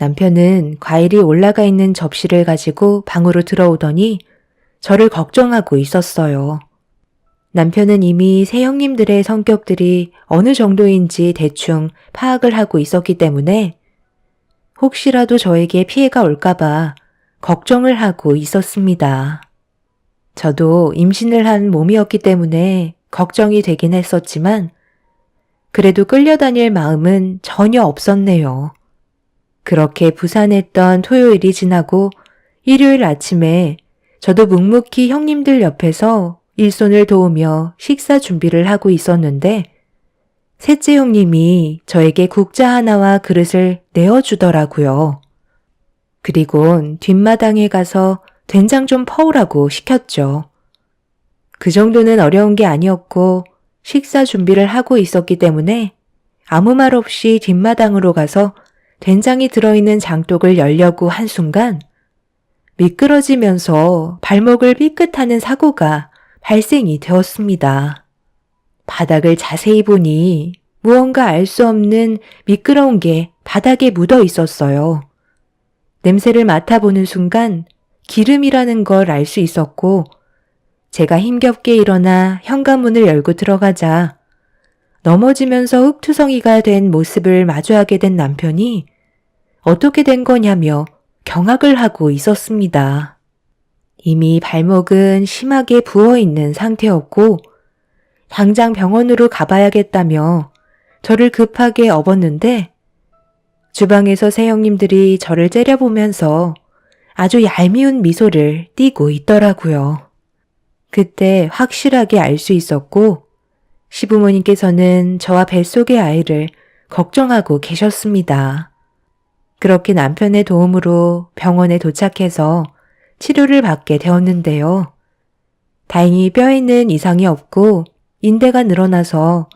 남편은 과일이 올라가 있는 접시를 가지고 방으로 들어오더니 저를 걱정하고 있었어요. 남편은 이미 새 형님들의 성격들이 어느 정도인지 대충 파악을 하고 있었기 때문에 혹시라도 저에게 피해가 올까봐 걱정을 하고 있었습니다. 저도 임신을 한 몸이었기 때문에 걱정이 되긴 했었지만 그래도 끌려다닐 마음은 전혀 없었네요. 그렇게 부산했던 토요일이 지나고 일요일 아침에 저도 묵묵히 형님들 옆에서 일손을 도우며 식사 준비를 하고 있었는데 셋째 형님이 저에게 국자 하나와 그릇을 내어주더라고요. 그리곤 뒷마당에 가서 된장 좀 퍼오라고 시켰죠. 그 정도는 어려운 게 아니었고 식사 준비를 하고 있었기 때문에 아무 말 없이 뒷마당으로 가서 된장이 들어있는 장독을 열려고 한 순간 미끄러지면서 발목을 삐끗하는 사고가 발생이 되었습니다. 바닥을 자세히 보니 무언가 알 수 없는 미끄러운 게 바닥에 묻어 있었어요. 냄새를 맡아보는 순간 기름이라는 걸 알 수 있었고 제가 힘겹게 일어나 현관문을 열고 들어가자 넘어지면서 흙투성이가 된 모습을 마주하게 된 남편이 어떻게 된 거냐며 경악을 하고 있었습니다. 이미 발목은 심하게 부어있는 상태였고 당장 병원으로 가봐야겠다며 저를 급하게 업었는데 주방에서 새 형님들이 저를 째려보면서 아주 얄미운 미소를 띠고 있더라고요. 그때 확실하게 알 수 있었고 시부모님께서는 저와 뱃속의 아이를 걱정하고 계셨습니다. 그렇게 남편의 도움으로 병원에 도착해서 치료를 받게 되었는데요. 다행히 뼈에는 이상이 없고 인대가 늘어나서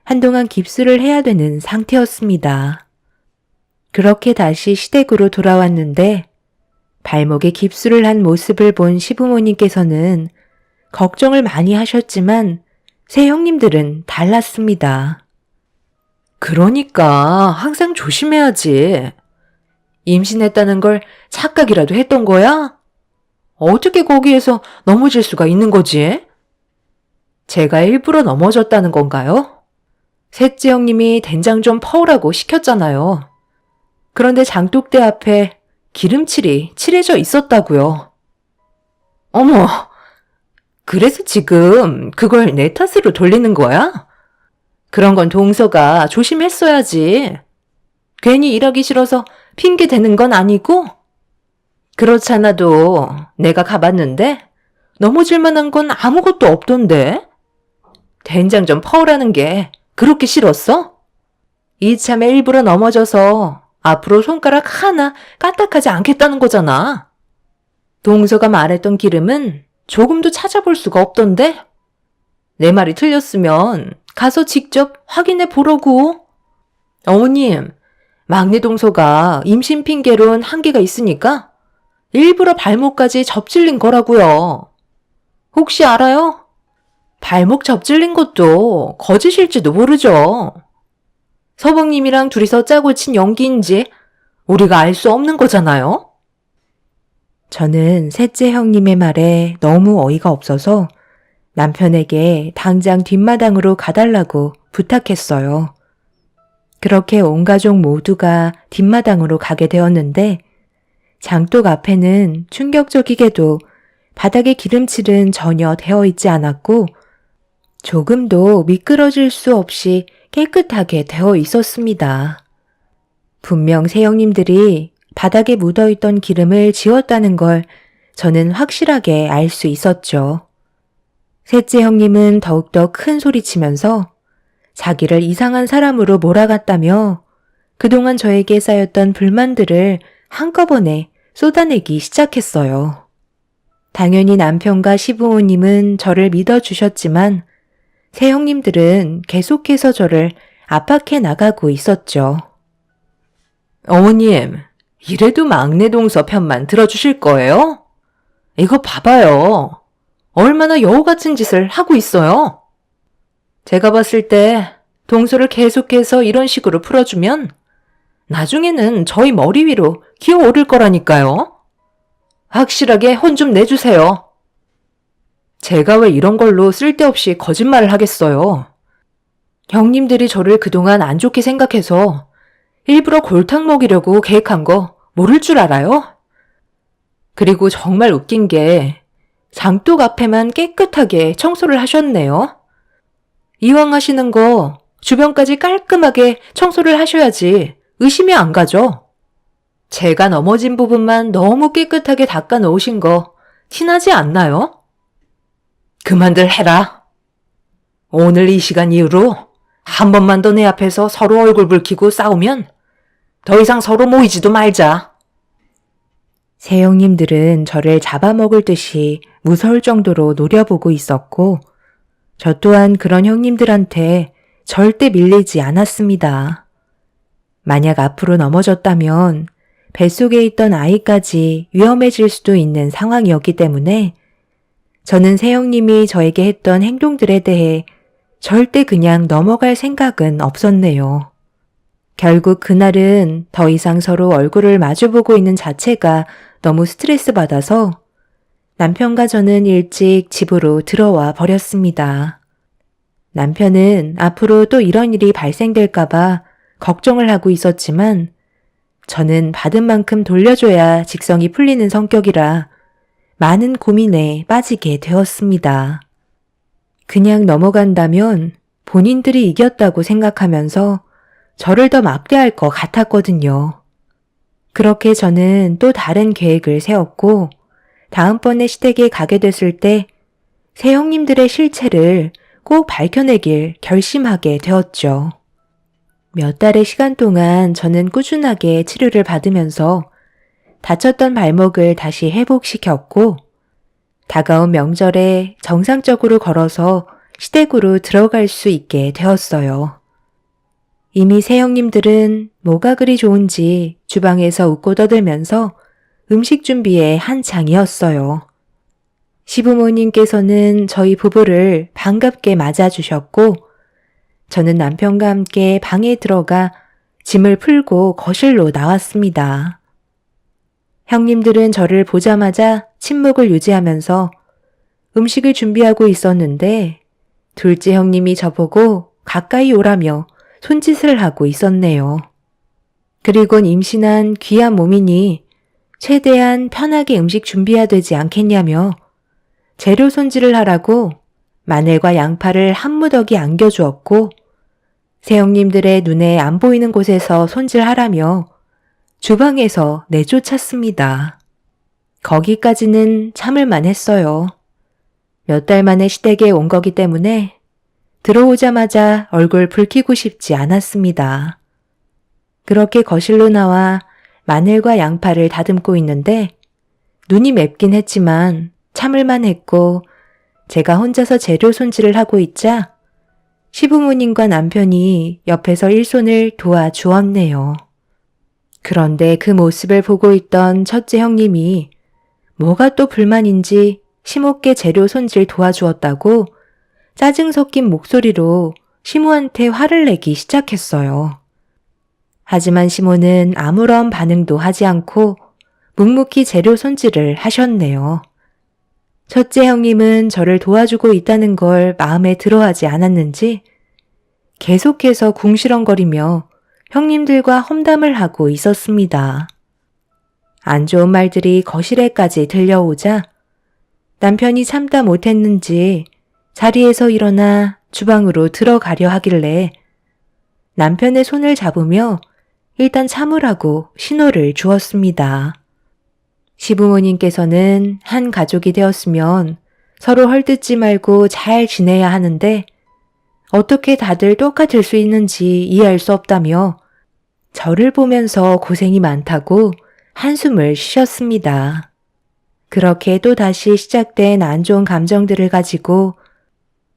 한동안 깁스를 해야 되는 상태였습니다. 그렇게 다시 시댁으로 돌아왔는데 발목에 깁스를 한 모습을 본 시부모님께서는 걱정을 많이 하셨지만 새 형님들은 달랐습니다. 그러니까 항상 조심해야지. 임신했다는 걸 착각이라도 했던 거야? 어떻게 거기에서 넘어질 수가 있는 거지? 제가 일부러 넘어졌다는 건가요? 셋째 형님이 된장 좀 퍼오라고 시켰잖아요. 그런데 장독대 앞에 기름칠이 칠해져 있었다고요. 어머, 그래서 지금 그걸 내 탓으로 돌리는 거야? 그런 건 동서가 조심했어야지. 괜히 일하기 싫어서 핑계 대는 건 아니고? 그렇잖아도 내가 가봤는데 넘어질 만한 건 아무것도 없던데? 된장 좀 퍼오라는 게 그렇게 싫었어? 이참에 일부러 넘어져서 앞으로 손가락 하나 까딱하지 않겠다는 거잖아. 동서가 말했던 기름은 조금도 찾아볼 수가 없던데? 내 말이 틀렸으면 가서 직접 확인해 보라고. 어머님, 막내 동서가 임신 핑계론 한계가 있으니까 일부러 발목까지 접질린 거라고요. 혹시 알아요? 발목 접질린 것도 거짓일지도 모르죠. 서방님이랑 둘이서 짜고 친 연기인지 우리가 알 수 없는 거잖아요. 저는 셋째 형님의 말에 너무 어이가 없어서 남편에게 당장 뒷마당으로 가달라고 부탁했어요. 그렇게 온 가족 모두가 뒷마당으로 가게 되었는데 장독 앞에는 충격적이게도 바닥에 기름칠은 전혀 되어 있지 않았고 조금도 미끄러질 수 없이 깨끗하게 되어 있었습니다. 분명 새 형님들이 바닥에 묻어있던 기름을 지웠다는 걸 저는 확실하게 알 수 있었죠. 셋째 형님은 더욱더 큰 소리치면서 자기를 이상한 사람으로 몰아갔다며 그동안 저에게 쌓였던 불만들을 한꺼번에 쏟아내기 시작했어요. 당연히 남편과 시부모님은 저를 믿어주셨지만 새 형님들은 계속해서 저를 압박해 나가고 있었죠. 어머님, 이래도 막내 동서 편만 들어주실 거예요? 이거 봐봐요. 얼마나 여우 같은 짓을 하고 있어요. 제가 봤을 때 동서를 계속해서 이런 식으로 풀어주면 나중에는 저희 머리 위로 기어오를 거라니까요. 확실하게 혼 좀 내주세요. 제가 왜 이런 걸로 쓸데없이 거짓말을 하겠어요. 형님들이 저를 그동안 안 좋게 생각해서 일부러 골탕 먹이려고 계획한 거 모를 줄 알아요? 그리고 정말 웃긴 게 장독 앞에만 깨끗하게 청소를 하셨네요. 이왕 하시는 거 주변까지 깔끔하게 청소를 하셔야지 의심이 안 가죠. 제가 넘어진 부분만 너무 깨끗하게 닦아 놓으신 거 티나지 않나요? 그만들 해라. 오늘 이 시간 이후로 한 번만 더 내 앞에서 서로 얼굴 붉히고 싸우면 더 이상 서로 모이지도 말자. 새 형님들은 저를 잡아먹을 듯이 무서울 정도로 노려보고 있었고 저 또한 그런 형님들한테 절대 밀리지 않았습니다. 만약 앞으로 넘어졌다면 뱃속에 있던 아이까지 위험해질 수도 있는 상황이었기 때문에 저는 새 형님이 저에게 했던 행동들에 대해 절대 그냥 넘어갈 생각은 없었네요. 결국 그날은 더 이상 서로 얼굴을 마주보고 있는 자체가 너무 스트레스 받아서 남편과 저는 일찍 집으로 들어와 버렸습니다. 남편은 앞으로 또 이런 일이 발생될까봐 걱정을 하고 있었지만 저는 받은 만큼 돌려줘야 직성이 풀리는 성격이라 많은 고민에 빠지게 되었습니다. 그냥 넘어간다면 본인들이 이겼다고 생각하면서 저를 더 막대할 것 같았거든요. 그렇게 저는 또 다른 계획을 세웠고 다음번에 시댁에 가게 됐을 때 새 형님들의 실체를 꼭 밝혀내길 결심하게 되었죠. 몇 달의 시간 동안 저는 꾸준하게 치료를 받으면서 다쳤던 발목을 다시 회복시켰고, 다가온 명절에 정상적으로 걸어서 시댁으로 들어갈 수 있게 되었어요. 이미 새형님들은 뭐가 그리 좋은지 주방에서 웃고 떠들면서 음식 준비에 한창이었어요. 시부모님께서는 저희 부부를 반갑게 맞아주셨고, 저는 남편과 함께 방에 들어가 짐을 풀고 거실로 나왔습니다. 형님들은 저를 보자마자 침묵을 유지하면서 음식을 준비하고 있었는데, 둘째 형님이 저보고 가까이 오라며 손짓을 하고 있었네요. 그리곤 임신한 귀한 몸이니 최대한 편하게 음식 준비해야 되지 않겠냐며 재료 손질을 하라고 마늘과 양파를 한 무더기 안겨주었고, 새형님들의 눈에 안 보이는 곳에서 손질하라며 주방에서 내쫓았습니다. 거기까지는 참을만 했어요. 몇 달 만에 시댁에 온 거기 때문에 들어오자마자 얼굴 붉히고 싶지 않았습니다. 그렇게 거실로 나와 마늘과 양파를 다듬고 있는데 눈이 맵긴 했지만 참을만 했고, 제가 혼자서 재료 손질을 하고 있자 시부모님과 남편이 옆에서 일손을 도와주었네요. 그런데 그 모습을 보고 있던 첫째 형님이 뭐가 또 불만인지 시모께 재료 손질 도와주었다고 짜증 섞인 목소리로 시모한테 화를 내기 시작했어요. 하지만 시모는 아무런 반응도 하지 않고 묵묵히 재료 손질을 하셨네요. 첫째 형님은 저를 도와주고 있다는 걸 마음에 들어하지 않았는지 계속해서 궁시렁거리며 형님들과 험담을 하고 있었습니다. 안 좋은 말들이 거실에까지 들려오자 남편이 참다 못했는지 자리에서 일어나 주방으로 들어가려 하길래 남편의 손을 잡으며 일단 참으라고 신호를 주었습니다. 시부모님께서는 한 가족이 되었으면 서로 헐뜯지 말고 잘 지내야 하는데 어떻게 다들 똑같을 수 있는지 이해할 수 없다며 저를 보면서 고생이 많다고 한숨을 쉬셨습니다. 그렇게 또다시 시작된 안 좋은 감정들을 가지고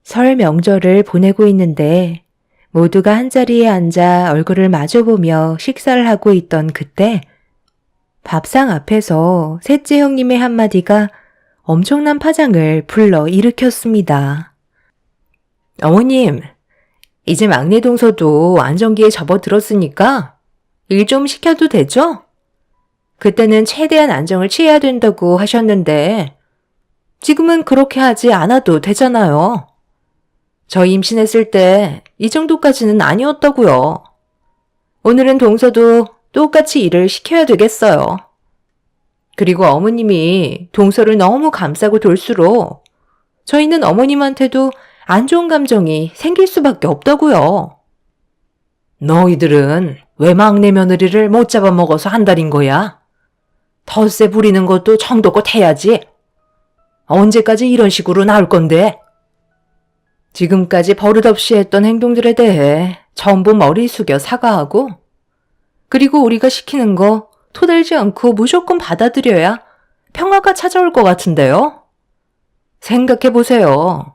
설 명절을 보내고 있는데 모두가 한자리에 앉아 얼굴을 마주보며 식사를 하고 있던 그때 밥상 앞에서 셋째 형님의 한마디가 엄청난 파장을 불러 일으켰습니다. 어머님, 이제 막내 동서도 안정기에 접어들었으니까 일 좀 시켜도 되죠? 그때는 최대한 안정을 취해야 된다고 하셨는데 지금은 그렇게 하지 않아도 되잖아요. 저 임신했을 때 이 정도까지는 아니었다고요. 오늘은 동서도 똑같이 일을 시켜야 되겠어요. 그리고 어머님이 동서를 너무 감싸고 돌수록 저희는 어머님한테도 안 좋은 감정이 생길 수밖에 없다고요. 너희들은 왜 막내 며느리를 못 잡아먹어서 한달인 거야? 텃세 부리는 것도 정도껏 해야지. 언제까지 이런 식으로 나올 건데? 지금까지 버릇없이 했던 행동들에 대해 전부 머리 숙여 사과하고, 그리고 우리가 시키는 거 토달지 않고 무조건 받아들여야 평화가 찾아올 것 같은데요? 생각해보세요.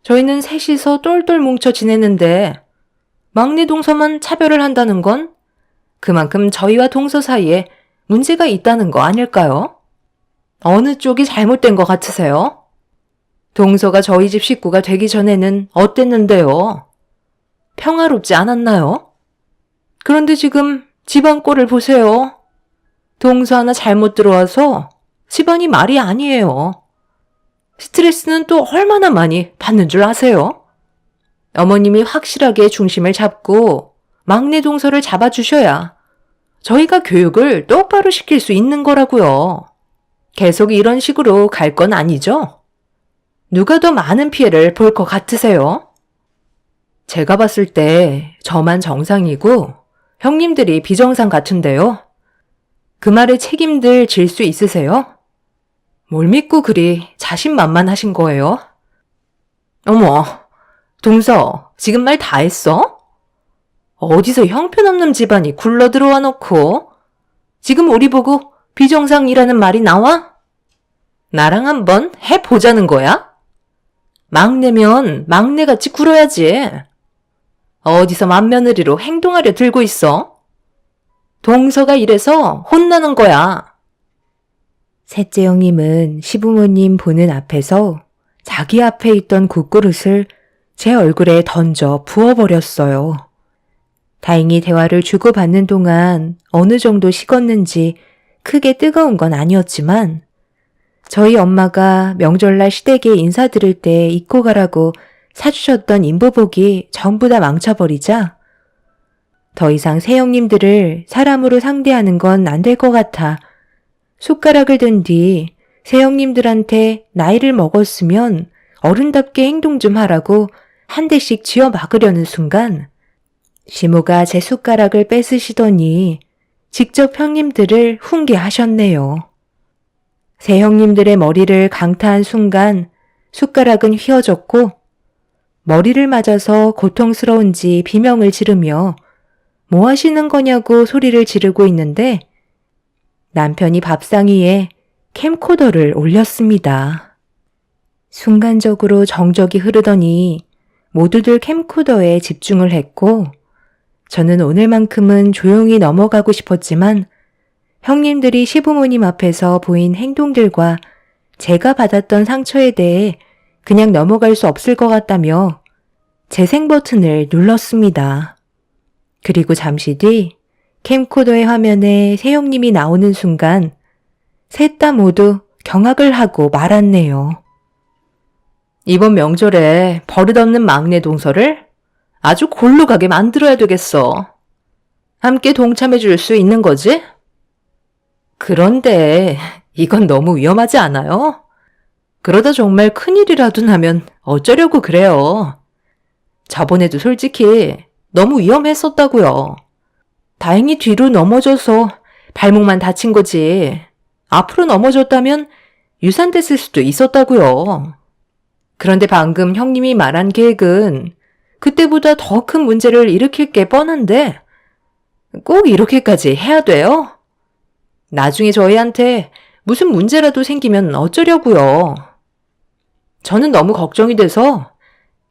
저희는 셋이서 똘똘 뭉쳐 지내는데 막내 동서만 차별을 한다는 건 그만큼 저희와 동서 사이에 문제가 있다는 거 아닐까요? 어느 쪽이 잘못된 것 같으세요? 동서가 저희 집 식구가 되기 전에는 어땠는데요? 평화롭지 않았나요? 그런데 지금 집안 꼴을 보세요. 동서 하나 잘못 들어와서 집안이 말이 아니에요. 스트레스는 또 얼마나 많이 받는 줄 아세요? 어머님이 확실하게 중심을 잡고 막내 동서를 잡아주셔야 저희가 교육을 똑바로 시킬 수 있는 거라고요. 계속 이런 식으로 갈 건 아니죠? 누가 더 많은 피해를 볼 것 같으세요? 제가 봤을 때 저만 정상이고 형님들이 비정상 같은데요. 그 말에 책임들 질 수 있으세요? 뭘 믿고 그리 자신만만하신 거예요? 어머, 동서, 지금 말 다 했어? 어디서 형편없는 집안이 굴러 들어와 놓고 지금 우리 보고 비정상이라는 말이 나와? 나랑 한번 해보자는 거야? 막내면 막내같이 굴어야지. 어디서 맏며느리로 행동하려 들고 있어? 동서가 이래서 혼나는 거야. 셋째 형님은 시부모님 보는 앞에서 자기 앞에 있던 국그릇을 제 얼굴에 던져 부어버렸어요. 다행히 대화를 주고받는 동안 어느 정도 식었는지 크게 뜨거운 건 아니었지만 저희 엄마가 명절날 시댁에 인사드릴 때 입고 가라고 사주셨던 인부복이 전부 다 망쳐버리자 더 이상 새형님들을 사람으로 상대하는 건 안 될 것 같아 숟가락을 든 뒤 새형님들한테 나이를 먹었으면 어른답게 행동 좀 하라고 한 대씩 쥐어 막으려는 순간 시모가 제 숟가락을 뺏으시더니 직접 형님들을 훈계하셨네요. 새형님들의 머리를 강타한 순간 숟가락은 휘어졌고 머리를 맞아서 고통스러운지 비명을 지르며 뭐 하시는 거냐고 소리를 지르고 있는데 남편이 밥상 위에 캠코더를 올렸습니다. 순간적으로 정적이 흐르더니 모두들 캠코더에 집중을 했고 저는 오늘만큼은 조용히 넘어가고 싶었지만 형님들이 시부모님 앞에서 보인 행동들과 제가 받았던 상처에 대해 그냥 넘어갈 수 없을 것 같다며 재생 버튼을 눌렀습니다. 그리고 잠시 뒤 캠코더의 화면에 새형님이 나오는 순간 셋 다 모두 경악을 하고 말았네요. 이번 명절에 버릇없는 막내 동서를 아주 골로 가게 만들어야 되겠어. 함께 동참해 줄 수 있는 거지? 그런데 이건 너무 위험하지 않아요? 그러다 정말 큰일이라도 나면 어쩌려고 그래요. 저번에도 솔직히 너무 위험했었다고요. 다행히 뒤로 넘어져서 발목만 다친 거지. 앞으로 넘어졌다면 유산됐을 수도 있었다고요. 그런데 방금 형님이 말한 계획은 그때보다 더 큰 문제를 일으킬 게 뻔한데 꼭 이렇게까지 해야 돼요? 나중에 저희한테 무슨 문제라도 생기면 어쩌려고요. 저는 너무 걱정이 돼서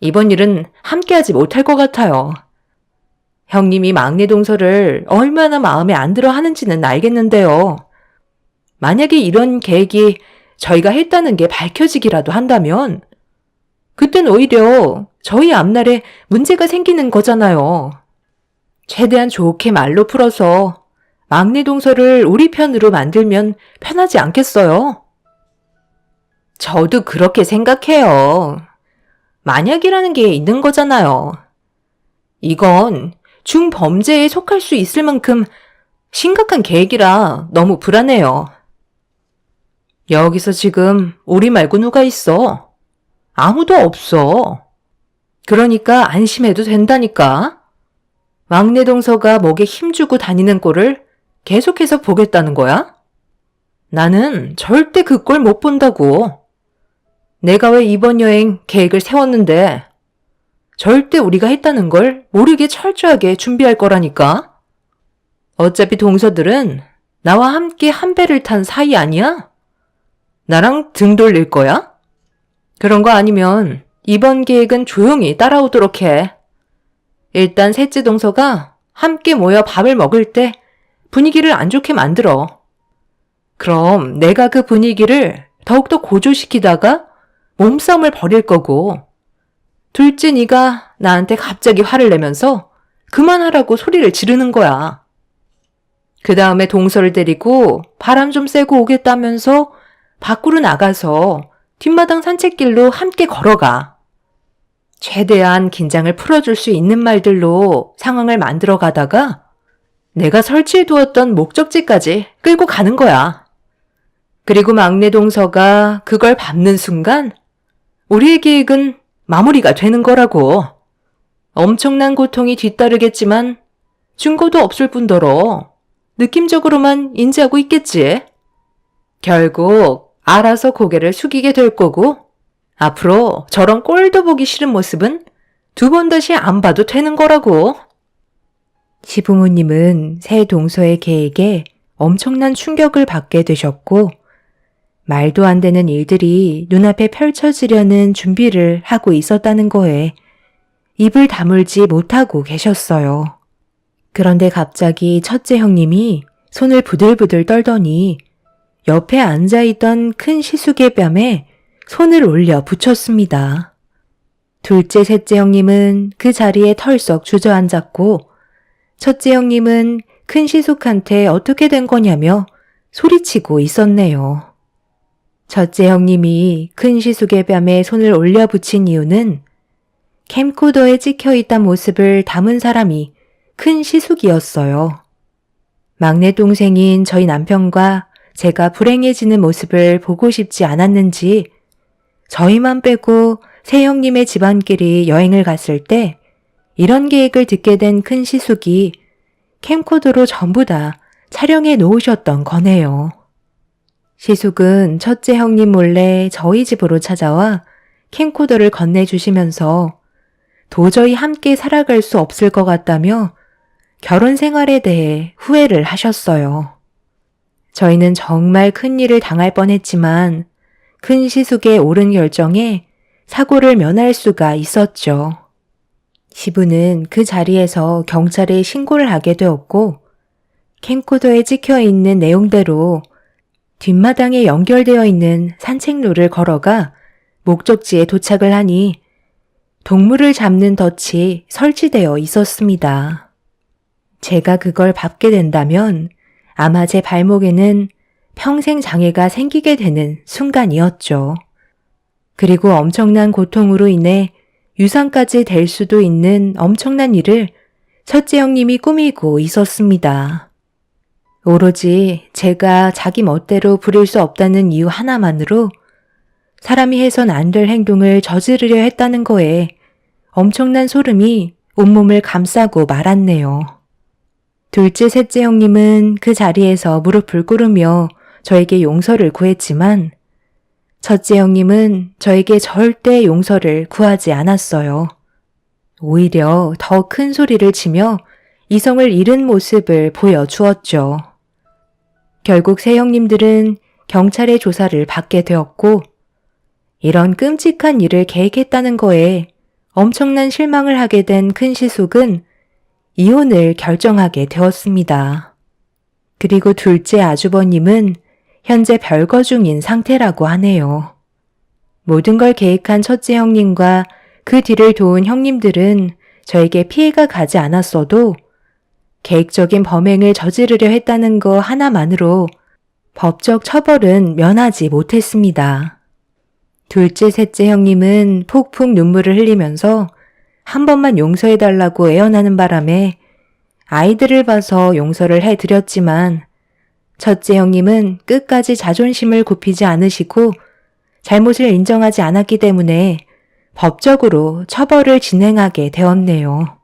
이번 일은 함께하지 못할 것 같아요. 형님이 막내 동서를 얼마나 마음에 안 들어 하는지는 알겠는데요. 만약에 이런 계획이 저희가 했다는 게 밝혀지기라도 한다면 그땐 오히려 저희 앞날에 문제가 생기는 거잖아요. 최대한 좋게 말로 풀어서 막내 동서를 우리 편으로 만들면 편하지 않겠어요? 저도 그렇게 생각해요. 만약이라는 게 있는 거잖아요. 이건 중범죄에 속할 수 있을 만큼 심각한 계획이라 너무 불안해요. 여기서 지금 우리 말고 누가 있어? 아무도 없어. 그러니까 안심해도 된다니까. 막내 동서가 목에 힘주고 다니는 꼴을 계속해서 보겠다는 거야? 나는 절대 그 꼴 못 본다고. 내가 왜 이번 여행 계획을 세웠는데 절대 우리가 했다는 걸 모르게 철저하게 준비할 거라니까. 어차피 동서들은 나와 함께 한 배를 탄 사이 아니야? 나랑 등 돌릴 거야? 그런 거 아니면 이번 계획은 조용히 따라오도록 해. 일단 셋째 동서가 함께 모여 밥을 먹을 때 분위기를 안 좋게 만들어. 그럼 내가 그 분위기를 더욱더 고조시키다가 몸싸움을 벌일 거고 둘째 네가 나한테 갑자기 화를 내면서 그만하라고 소리를 지르는 거야. 그 다음에 동서를 데리고 바람 좀 쐬고 오겠다면서 밖으로 나가서 뒷마당 산책길로 함께 걸어가. 최대한 긴장을 풀어줄 수 있는 말들로 상황을 만들어 가다가 내가 설치해두었던 목적지까지 끌고 가는 거야. 그리고 막내 동서가 그걸 밟는 순간 우리의 계획은 마무리가 되는 거라고. 엄청난 고통이 뒤따르겠지만 증거도 없을 뿐더러 느낌적으로만 인지하고 있겠지. 결국 알아서 고개를 숙이게 될 거고 앞으로 저런 꼴도 보기 싫은 모습은 두 번 다시 안 봐도 되는 거라고. 시부모님은 새 동서의 계획에 엄청난 충격을 받게 되셨고, 말도 안 되는 일들이 눈앞에 펼쳐지려는 준비를 하고 있었다는 거에 입을 다물지 못하고 계셨어요. 그런데 갑자기 첫째 형님이 손을 부들부들 떨더니 옆에 앉아있던 큰 시숙의 뺨에 손을 올려 붙였습니다. 둘째, 셋째 형님은 그 자리에 털썩 주저앉았고, 첫째 형님은 큰 시숙한테 어떻게 된 거냐며 소리치고 있었네요. 첫째 형님이 큰 시숙의 뺨에 손을 올려 붙인 이유는 캠코더에 찍혀있던 모습을 담은 사람이 큰 시숙이었어요. 막내 동생인 저희 남편과 제가 불행해지는 모습을 보고 싶지 않았는지 저희만 빼고 새 형님의 집안끼리 여행을 갔을 때 이런 계획을 듣게 된 큰 시숙이 캠코더로 전부 다 촬영해 놓으셨던 거네요. 시숙은 첫째 형님 몰래 저희 집으로 찾아와 캠코더를 건네주시면서 도저히 함께 살아갈 수 없을 것 같다며 결혼 생활에 대해 후회를 하셨어요. 저희는 정말 큰일을 당할 뻔했지만 큰 시숙의 옳은 결정에 사고를 면할 수가 있었죠. 시부는 그 자리에서 경찰에 신고를 하게 되었고, 캠코더에 찍혀 있는 내용대로 뒷마당에 연결되어 있는 산책로를 걸어가 목적지에 도착을 하니 동물을 잡는 덫이 설치되어 있었습니다. 제가 그걸 밟게 된다면 아마 제 발목에는 평생 장애가 생기게 되는 순간이었죠. 그리고 엄청난 고통으로 인해 유산까지 될 수도 있는 엄청난 일을 첫째 형님이 꾸미고 있었습니다. 오로지 제가 자기 멋대로 부릴 수 없다는 이유 하나만으로 사람이 해선 안 될 행동을 저지르려 했다는 거에 엄청난 소름이 온몸을 감싸고 말았네요. 둘째, 셋째 형님은 그 자리에서 무릎을 꿇으며 저에게 용서를 구했지만 첫째 형님은 저에게 절대 용서를 구하지 않았어요. 오히려 더 큰 소리를 치며 이성을 잃은 모습을 보여주었죠. 결국 새 형님들은 경찰의 조사를 받게 되었고, 이런 끔찍한 일을 계획했다는 거에 엄청난 실망을 하게 된 큰 시숙은 이혼을 결정하게 되었습니다. 그리고 둘째 아주버님은 현재 별거 중인 상태라고 하네요. 모든 걸 계획한 첫째 형님과 그 뒤를 도운 형님들은 저에게 피해가 가지 않았어도 계획적인 범행을 저지르려 했다는 거 하나만으로 법적 처벌은 면하지 못했습니다. 둘째, 셋째 형님은 폭풍 눈물을 흘리면서 한 번만 용서해달라고 애원하는 바람에 아이들을 봐서 용서를 해드렸지만 첫째 형님은 끝까지 자존심을 굽히지 않으시고 잘못을 인정하지 않았기 때문에 법적으로 처벌을 진행하게 되었네요.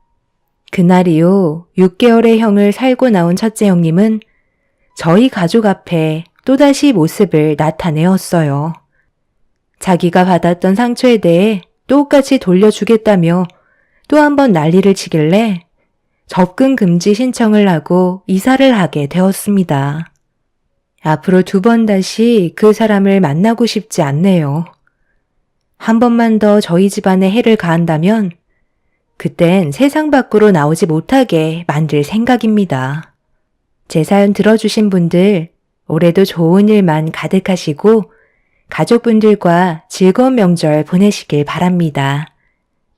그날 이후 6개월의 형을 살고 나온 첫째 형님은 저희 가족 앞에 또다시 모습을 나타내었어요. 자기가 받았던 상처에 대해 똑같이 돌려주겠다며 또 한 번 난리를 치길래 접근 금지 신청을 하고 이사를 하게 되었습니다. 앞으로 2번 다시 그 사람을 만나고 싶지 않네요. 한 번만 더 저희 집안에 해를 가한다면 그땐 세상 밖으로 나오지 못하게 만들 생각입니다. 제 사연 들어주신 분들 올해도 좋은 일만 가득하시고 가족분들과 즐거운 명절 보내시길 바랍니다.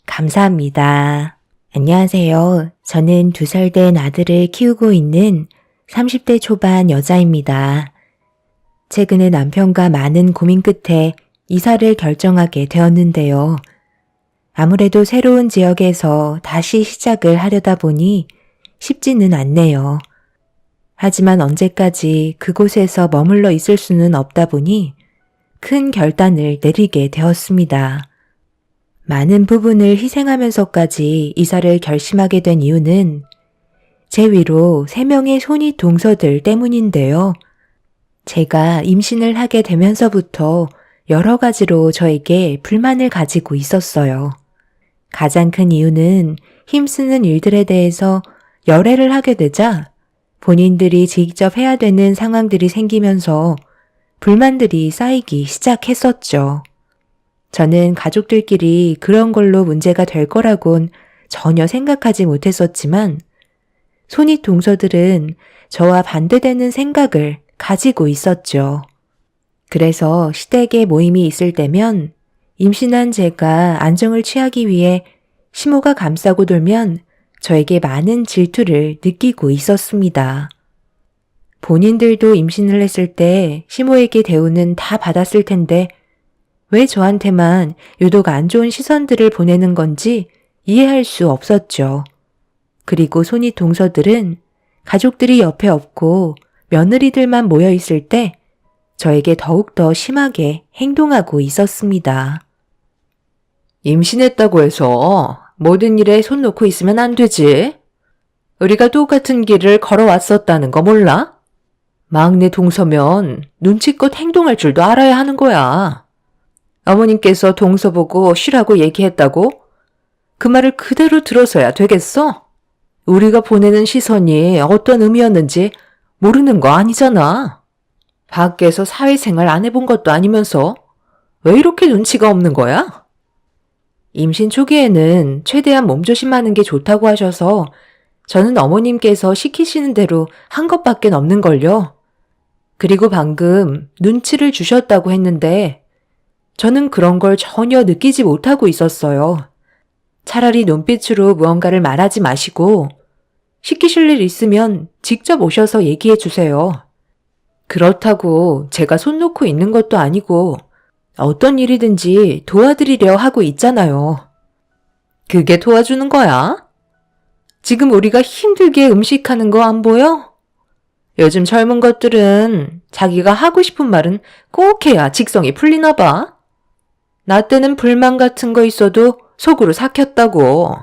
감사합니다. 안녕하세요. 저는 2살 된 아들을 키우고 있는 30대 초반 여자입니다. 최근에 남편과 많은 고민 끝에 이사를 결정하게 되었는데요. 아무래도 새로운 지역에서 다시 시작을 하려다 보니 쉽지는 않네요. 하지만 언제까지 그곳에서 머물러 있을 수는 없다 보니 큰 결단을 내리게 되었습니다. 많은 부분을 희생하면서까지 이사를 결심하게 된 이유는 제 위로 3명의 손이 동서들 때문인데요. 제가 임신을 하게 되면서부터 여러 가지로 저에게 불만을 가지고 있었어요. 가장 큰 이유는 힘쓰는 일들에 대해서 열애를 하게 되자 본인들이 직접 해야 되는 상황들이 생기면서 불만들이 쌓이기 시작했었죠. 저는 가족들끼리 그런 걸로 문제가 될 거라곤 전혀 생각하지 못했었지만 손윗 동서들은 저와 반대되는 생각을 가지고 있었죠. 그래서 시댁에 모임이 있을 때면 임신한 제가 안정을 취하기 위해 시모가 감싸고 돌면 저에게 많은 질투를 느끼고 있었습니다. 본인들도 임신을 했을 때 시모에게 대우는 다 받았을 텐데 왜 저한테만 유독 안 좋은 시선들을 보내는 건지 이해할 수 없었죠. 그리고 손윗 동서들은 가족들이 옆에 없고 며느리들만 모여 있을 때 저에게 더욱더 심하게 행동하고 있었습니다. 임신했다고 해서 모든 일에 손 놓고 있으면 안 되지. 우리가 똑같은 길을 걸어왔었다는 거 몰라? 막내 동서면 눈치껏 행동할 줄도 알아야 하는 거야. 어머님께서 동서 보고 쉬라고 얘기했다고? 그 말을 그대로 들어서야 되겠어? 우리가 보내는 시선이 어떤 의미였는지 모르는 거 아니잖아. 밖에서 사회생활 안 해본 것도 아니면서 왜 이렇게 눈치가 없는 거야? 임신 초기에는 최대한 몸조심하는 게 좋다고 하셔서 저는 어머님께서 시키시는 대로 한 것밖에 없는걸요. 그리고 방금 눈치를 주셨다고 했는데 저는 그런 걸 전혀 느끼지 못하고 있었어요. 차라리 눈빛으로 무언가를 말하지 마시고 시키실 일 있으면 직접 오셔서 얘기해 주세요. 그렇다고 제가 손 놓고 있는 것도 아니고 어떤 일이든지 도와드리려 하고 있잖아요. 그게 도와주는 거야? 지금 우리가 힘들게 음식하는 거 안 보여? 요즘 젊은 것들은 자기가 하고 싶은 말은 꼭 해야 직성이 풀리나 봐. 나 때는 불만 같은 거 있어도 속으로 삭혔다고.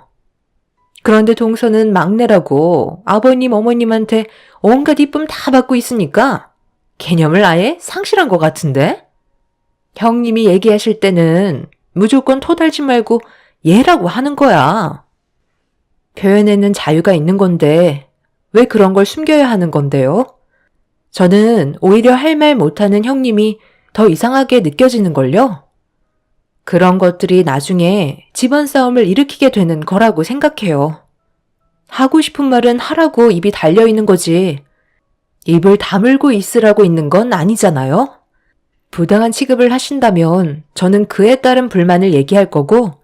그런데 동서는 막내라고 아버님 어머님한테 온갖 이쁨 다 받고 있으니까 개념을 아예 상실한 것 같은데? 형님이 얘기하실 때는 무조건 토달지 말고 얘라고 하는 거야. 표현에는 자유가 있는 건데 왜 그런 걸 숨겨야 하는 건데요? 저는 오히려 할 말 못하는 형님이 더 이상하게 느껴지는걸요? 그런 것들이 나중에 집안 싸움을 일으키게 되는 거라고 생각해요. 하고 싶은 말은 하라고 입이 달려있는 거지. 입을 다물고 있으라고 있는 건 아니잖아요? 부당한 취급을 하신다면 저는 그에 따른 불만을 얘기할 거고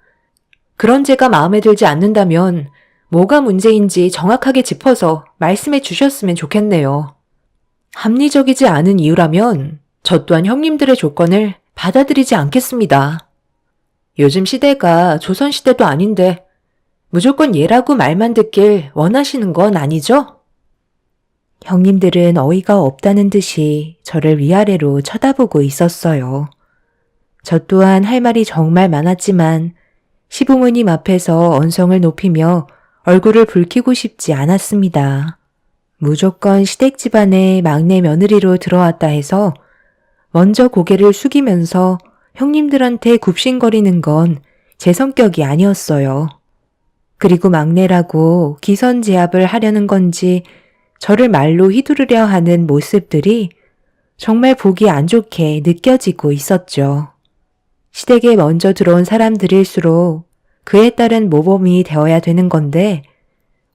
그런 제가 마음에 들지 않는다면 뭐가 문제인지 정확하게 짚어서 말씀해 주셨으면 좋겠네요. 합리적이지 않은 이유라면 저 또한 형님들의 조건을 받아들이지 않겠습니다. 요즘 시대가 조선시대도 아닌데 무조건 얘라고 말만 듣길 원하시는 건 아니죠? 형님들은 어이가 없다는 듯이 저를 위아래로 쳐다보고 있었어요. 저 또한 할 말이 정말 많았지만 시부모님 앞에서 언성을 높이며 얼굴을 붉히고 싶지 않았습니다. 무조건 시댁 집안의 막내 며느리로 들어왔다 해서 먼저 고개를 숙이면서 형님들한테 굽신거리는 건 제 성격이 아니었어요. 그리고 막내라고 기선제압을 하려는 건지 저를 말로 휘두르려 하는 모습들이 정말 보기 안 좋게 느껴지고 있었죠. 시댁에 먼저 들어온 사람들일수록 그에 따른 모범이 되어야 되는 건데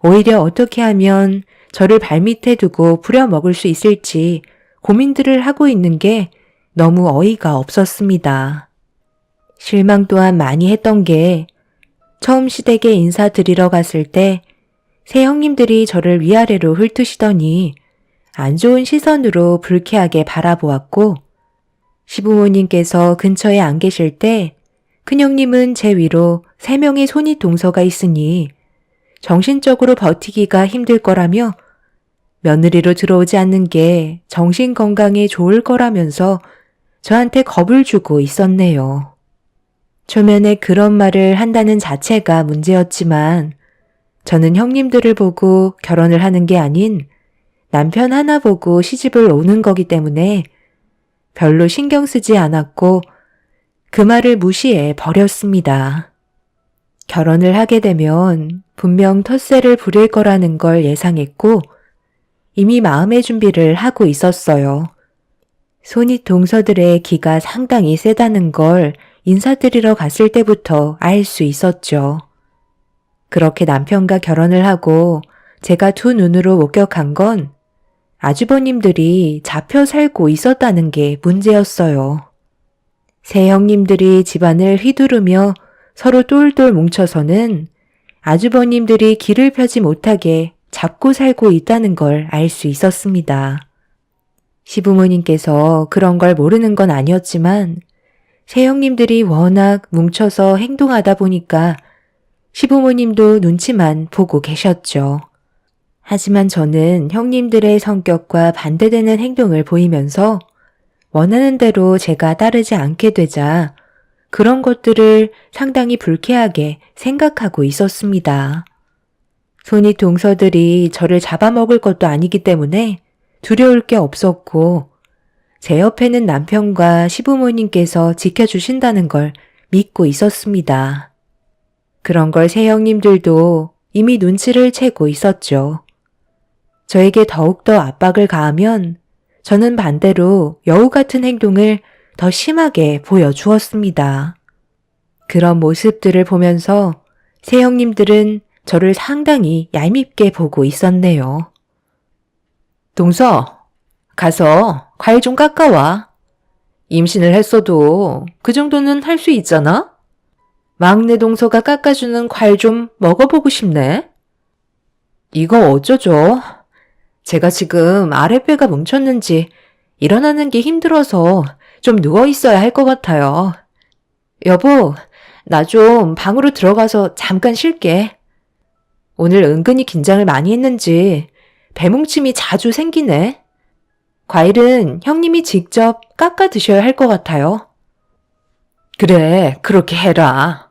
오히려 어떻게 하면 저를 발밑에 두고 부려먹을 수 있을지 고민들을 하고 있는 게 너무 어이가 없었습니다. 실망 또한 많이 했던 게 처음 시댁에 인사드리러 갔을 때 새 형님들이 저를 위아래로 훑으시더니 안 좋은 시선으로 불쾌하게 바라보았고 시부모님께서 근처에 안 계실 때 큰형님은 제 위로 3명의 손윗 동서가 있으니 정신적으로 버티기가 힘들 거라며 며느리로 들어오지 않는 게 정신 건강에 좋을 거라면서 저한테 겁을 주고 있었네요. 초면에 그런 말을 한다는 자체가 문제였지만 저는 형님들을 보고 결혼을 하는 게 아닌 남편 하나 보고 시집을 오는 거기 때문에 별로 신경 쓰지 않았고 그 말을 무시해 버렸습니다. 결혼을 하게 되면 분명 텃세를 부릴 거라는 걸 예상했고 이미 마음의 준비를 하고 있었어요. 손윗 동서들의 기가 상당히 세다는 걸 인사드리러 갔을 때부터 알 수 있었죠. 그렇게 남편과 결혼을 하고 제가 두 눈으로 목격한 건 아주버님들이 잡혀 살고 있었다는 게 문제였어요. 세 형님들이 집안을 휘두르며 서로 똘똘 뭉쳐서는 아주버님들이 길을 펴지 못하게 잡고 살고 있다는 걸 알 수 있었습니다. 시부모님께서 그런 걸 모르는 건 아니었지만 세 형님들이 워낙 뭉쳐서 행동하다 보니까 시부모님도 눈치만 보고 계셨죠. 하지만 저는 형님들의 성격과 반대되는 행동을 보이면서 원하는 대로 제가 따르지 않게 되자 그런 것들을 상당히 불쾌하게 생각하고 있었습니다. 손윗 동서들이 저를 잡아먹을 것도 아니기 때문에 두려울 게 없었고 제 옆에는 남편과 시부모님께서 지켜주신다는 걸 믿고 있었습니다. 그런 걸 새 형님들도 이미 눈치를 채고 있었죠. 저에게 더욱더 압박을 가하면 저는 반대로 여우 같은 행동을 더 심하게 보여주었습니다. 그런 모습들을 보면서 새 형님들은 저를 상당히 얄밉게 보고 있었네요. 동서, 가서 과일 좀 깎아와. 임신을 했어도 그 정도는 할 수 있잖아? 막내 동서가 깎아주는 과일 좀 먹어보고 싶네. 이거 어쩌죠? 제가 지금 아랫배가 뭉쳤는지 일어나는 게 힘들어서 좀 누워 있어야 할 것 같아요. 여보, 나 좀 방으로 들어가서 잠깐 쉴게. 오늘 은근히 긴장을 많이 했는지 배뭉침이 자주 생기네. 과일은 형님이 직접 깎아 드셔야 할 것 같아요. 그래, 그렇게 해라.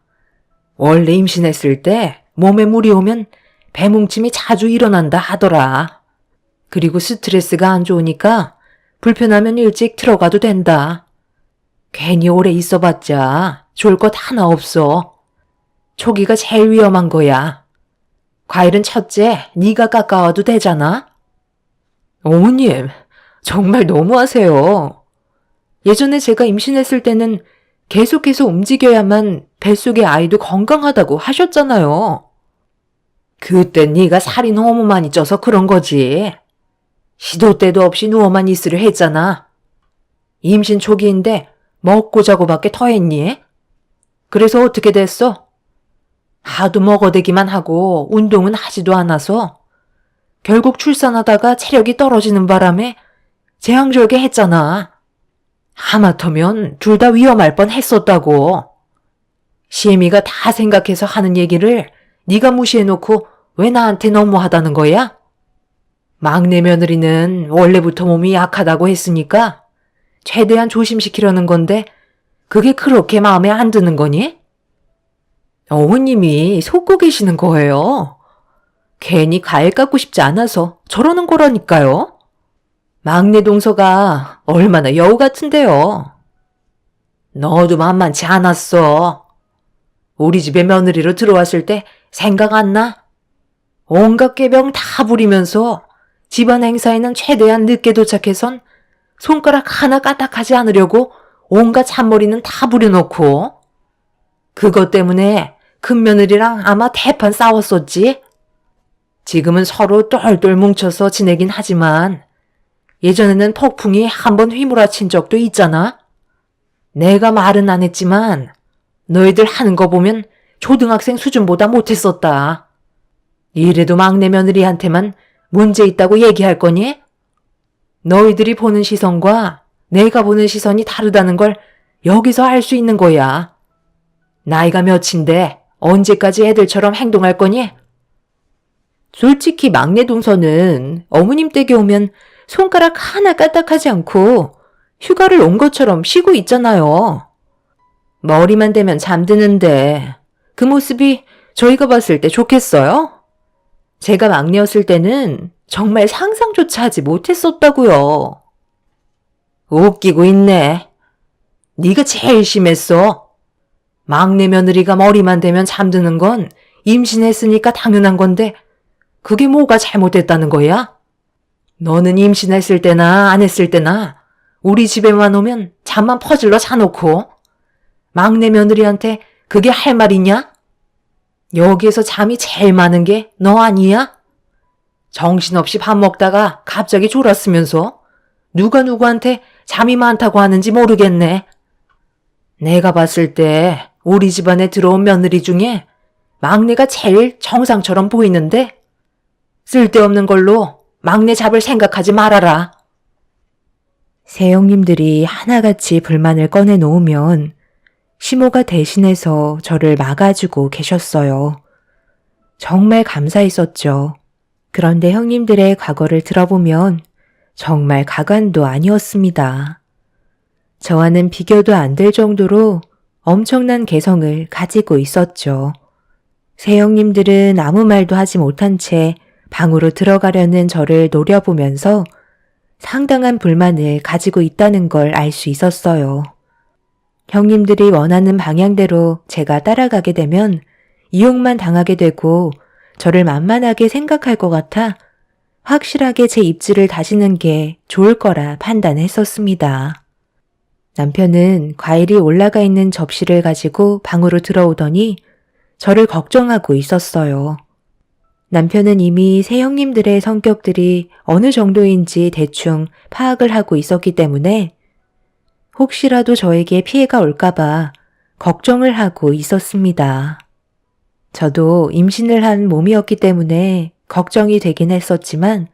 원래 임신했을 때 몸에 물이 오면 배뭉침이 자주 일어난다 하더라. 그리고 스트레스가 안 좋으니까 불편하면 일찍 들어가도 된다. 괜히 오래 있어봤자 좋을 것 하나 없어. 초기가 제일 위험한 거야. 과일은 첫째 네가 깎아와도 되잖아. 어머님, 정말 너무하세요. 예전에 제가 임신했을 때는 계속해서 움직여야만 뱃속의 아이도 건강하다고 하셨잖아요. 그때 네가 살이 너무 많이 쪄서 그런 거지. 시도 때도 없이 누워만 있으려 했잖아. 임신 초기인데 먹고 자고밖에 더 했니? 그래서 어떻게 됐어? 하도 먹어대기만 하고 운동은 하지도 않아서 결국 출산하다가 체력이 떨어지는 바람에 재앙절개 했잖아. 하마터면 둘 다 위험할 뻔 했었다고. 시애미가 다 생각해서 하는 얘기를 네가 무시해놓고 왜 나한테 너무하다는 거야? 막내 며느리는 원래부터 몸이 약하다고 했으니까 최대한 조심시키려는 건데 그게 그렇게 마음에 안 드는 거니? 어머님이 속고 계시는 거예요. 괜히 과일 깎고 싶지 않아서 저러는 거라니까요. 막내 동서가 얼마나 여우 같은데요. 너도 만만치 않았어. 우리 집에 며느리로 들어왔을 때 생각 안 나? 온갖 꾀병 다 부리면서 집안 행사에는 최대한 늦게 도착해선 손가락 하나 까딱하지 않으려고 온갖 잔머리는 다 부려놓고 그것 때문에 큰며느리랑 아마 대판 싸웠었지. 지금은 서로 똘똘 뭉쳐서 지내긴 하지만 예전에는 폭풍이 한번 휘몰아친 적도 있잖아. 내가 말은 안 했지만 너희들 하는 거 보면 초등학생 수준보다 못했었다. 이래도 막내 며느리한테만 문제 있다고 얘기할 거니? 너희들이 보는 시선과 내가 보는 시선이 다르다는 걸 여기서 알 수 있는 거야. 나이가 몇인데 언제까지 애들처럼 행동할 거니? 솔직히 막내 동서는 어머님 댁에 오면 손가락 하나 까딱하지 않고 휴가를 온 것처럼 쉬고 있잖아요. 머리만 대면 잠드는데 그 모습이 저희가 봤을 때 좋겠어요? 제가 막내였을 때는 정말 상상조차 하지 못했었다고요. 웃기고 있네. 네가 제일 심했어. 막내 며느리가 머리만 대면 잠드는 건 임신했으니까 당연한 건데 그게 뭐가 잘못됐다는 거야? 너는 임신했을 때나 안 했을 때나 우리 집에만 오면 잠만 퍼질러 자놓고 막내 며느리한테 그게 할 말이냐? 여기에서 잠이 제일 많은 게 너 아니야? 정신없이 밥 먹다가 갑자기 졸았으면서 누가 누구한테 잠이 많다고 하는지 모르겠네. 내가 봤을 때 우리 집안에 들어온 며느리 중에 막내가 제일 정상처럼 보이는데 쓸데없는 걸로 막내 잡을 생각하지 말아라. 새형님들이 하나같이 불만을 꺼내놓으면 시모가 대신해서 저를 막아주고 계셨어요. 정말 감사했었죠. 그런데 형님들의 과거를 들어보면 정말 가관도 아니었습니다. 저와는 비교도 안 될 정도로 엄청난 개성을 가지고 있었죠. 새형님들은 아무 말도 하지 못한 채 방으로 들어가려는 저를 노려보면서 상당한 불만을 가지고 있다는 걸 알 수 있었어요. 형님들이 원하는 방향대로 제가 따라가게 되면 이용만 당하게 되고 저를 만만하게 생각할 것 같아 확실하게 제 입지를 다지는 게 좋을 거라 판단했었습니다. 남편은 과일이 올라가 있는 접시를 가지고 방으로 들어오더니 저를 걱정하고 있었어요. 남편은 이미 새 형님들의 성격들이 어느 정도인지 대충 파악을 하고 있었기 때문에 혹시라도 저에게 피해가 올까봐 걱정을 하고 있었습니다. 저도 임신을 한 몸이었기 때문에 걱정이 되긴 했었지만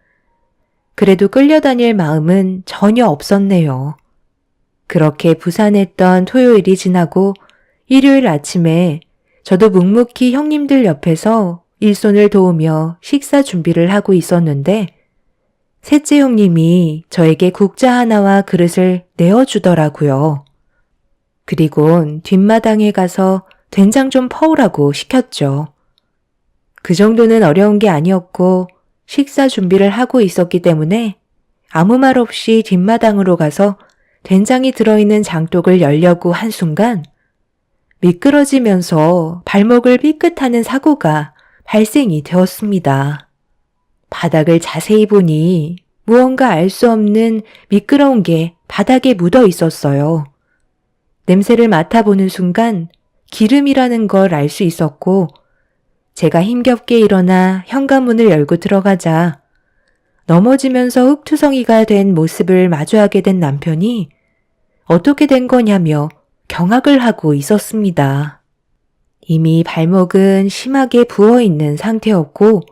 그래도 끌려다닐 마음은 전혀 없었네요. 그렇게 부산했던 토요일이 지나고 일요일 아침에 저도 묵묵히 형님들 옆에서 일손을 도우며 식사 준비를 하고 있었는데 셋째 형님이 저에게 국자 하나와 그릇을 내어주더라고요. 그리곤 뒷마당에 가서 된장 좀 퍼오라고 시켰죠. 그 정도는 어려운 게 아니었고 식사 준비를 하고 있었기 때문에 아무 말 없이 뒷마당으로 가서 된장이 들어있는 장독을 열려고 한 순간 미끄러지면서 발목을 삐끗하는 사고가 발생이 되었습니다. 바닥을 자세히 보니 무언가 알 수 없는 미끄러운 게 바닥에 묻어 있었어요. 냄새를 맡아보는 순간 기름이라는 걸 알 수 있었고 제가 힘겹게 일어나 현관문을 열고 들어가자 넘어지면서 흙투성이가 된 모습을 마주하게 된 남편이 어떻게 된 거냐며 경악을 하고 있었습니다. 이미 발목은 심하게 부어있는 상태였고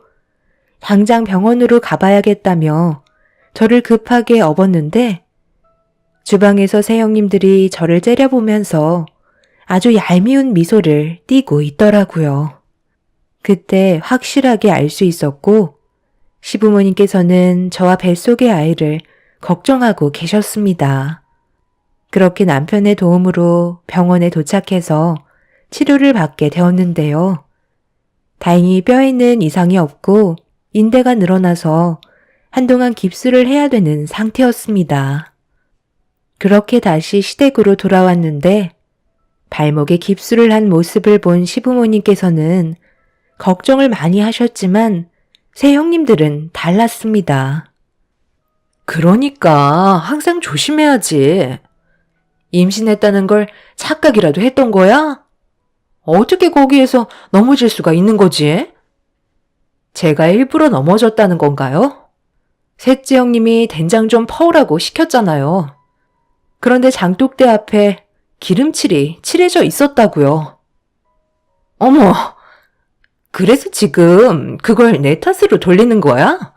당장 병원으로 가봐야겠다며 저를 급하게 업었는데 주방에서 새 형님들이 저를 째려보면서 아주 얄미운 미소를 띠고 있더라고요. 그때 확실하게 알 수 있었고 시부모님께서는 저와 뱃속의 아이를 걱정하고 계셨습니다. 그렇게 남편의 도움으로 병원에 도착해서 치료를 받게 되었는데요. 다행히 뼈에는 이상이 없고 인대가 늘어나서 한동안 깁스를 해야 되는 상태였습니다. 그렇게 다시 시댁으로 돌아왔는데 발목에 깁스를 한 모습을 본 시부모님께서는 걱정을 많이 하셨지만 새 형님들은 달랐습니다. 그러니까 항상 조심해야지. 임신했다는 걸 착각이라도 했던 거야? 어떻게 거기에서 넘어질 수가 있는 거지? 제가 일부러 넘어졌다는 건가요? 셋째 형님이 된장 좀 퍼오라고 시켰잖아요. 그런데 장독대 앞에 기름칠이 칠해져 있었다고요. 어머, 그래서 지금 그걸 내 탓으로 돌리는 거야?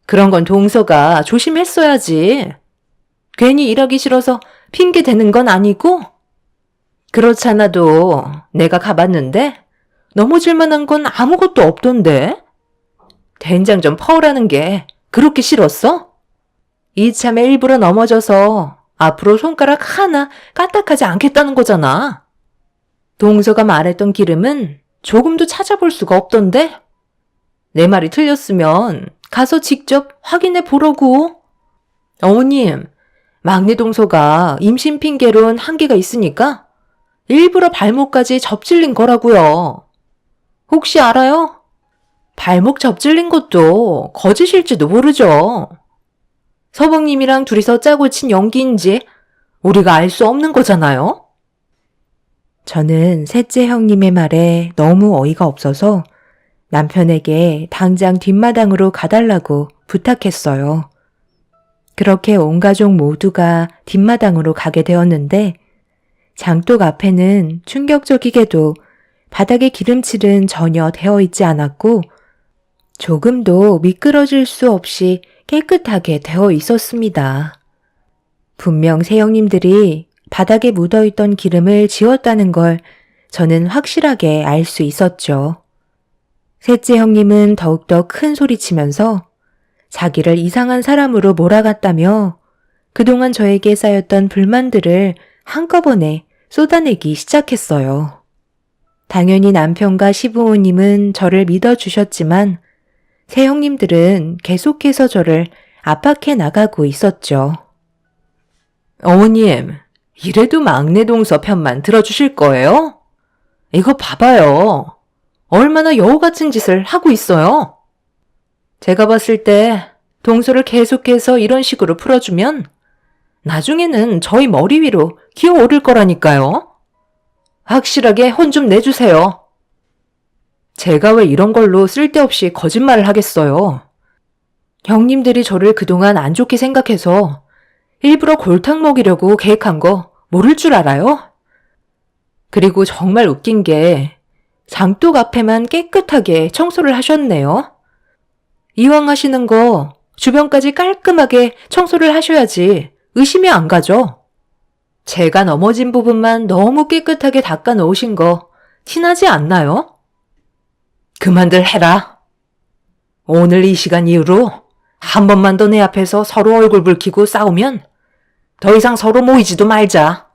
그런 건 동서가 조심했어야지. 괜히 일하기 싫어서 핑계 대는 건 아니고? 그렇잖아도 내가 가봤는데 넘어질 만한 건 아무것도 없던데? 된장 좀 퍼오라는 게 그렇게 싫었어? 이참에 일부러 넘어져서 앞으로 손가락 하나 까딱하지 않겠다는 거잖아. 동서가 말했던 기름은 조금도 찾아볼 수가 없던데? 내 말이 틀렸으면 가서 직접 확인해 보라고. 어머님, 막내 동서가 임신 핑계론 한계가 있으니까 일부러 발목까지 접질린 거라고요. 혹시 알아요? 발목 접질린 것도 거짓일지도 모르죠. 서방님이랑 둘이서 짜고 친 연기인지 우리가 알 수 없는 거잖아요? 저는 셋째 형님의 말에 너무 어이가 없어서 남편에게 당장 뒷마당으로 가달라고 부탁했어요. 그렇게 온 가족 모두가 뒷마당으로 가게 되었는데 장독 앞에는 충격적이게도 바닥에 기름칠은 전혀 되어 있지 않았고 조금도 미끄러질 수 없이 깨끗하게 되어 있었습니다. 분명 새형님들이 바닥에 묻어있던 기름을 지웠다는 걸 저는 확실하게 알 수 있었죠. 셋째 형님은 더욱더 큰 소리치면서 자기를 이상한 사람으로 몰아갔다며 그동안 저에게 쌓였던 불만들을 한꺼번에 쏟아내기 시작했어요. 당연히 남편과 시부모님은 저를 믿어주셨지만 새형님들은 계속해서 저를 압박해 나가고 있었죠. 어머님, 이래도 막내 동서 편만 들어주실 거예요? 이거 봐봐요. 얼마나 여우 같은 짓을 하고 있어요. 제가 봤을 때 동서를 계속해서 이런 식으로 풀어주면 나중에는 저희 머리 위로 기어오를 거라니까요. 확실하게 혼 좀 내주세요. 제가 왜 이런 걸로 쓸데없이 거짓말을 하겠어요. 형님들이 저를 그동안 안 좋게 생각해서 일부러 골탕 먹이려고 계획한 거 모를 줄 알아요? 그리고 정말 웃긴 게 장독 앞에만 깨끗하게 청소를 하셨네요. 이왕 하시는 거 주변까지 깔끔하게 청소를 하셔야지 의심이 안 가죠. 제가 넘어진 부분만 너무 깨끗하게 닦아 놓으신 거 티나지 않나요? 그만들 해라. 오늘 이 시간 이후로 한 번만 더 내 앞에서 서로 얼굴 붉히고 싸우면 더 이상 서로 모이지도 말자.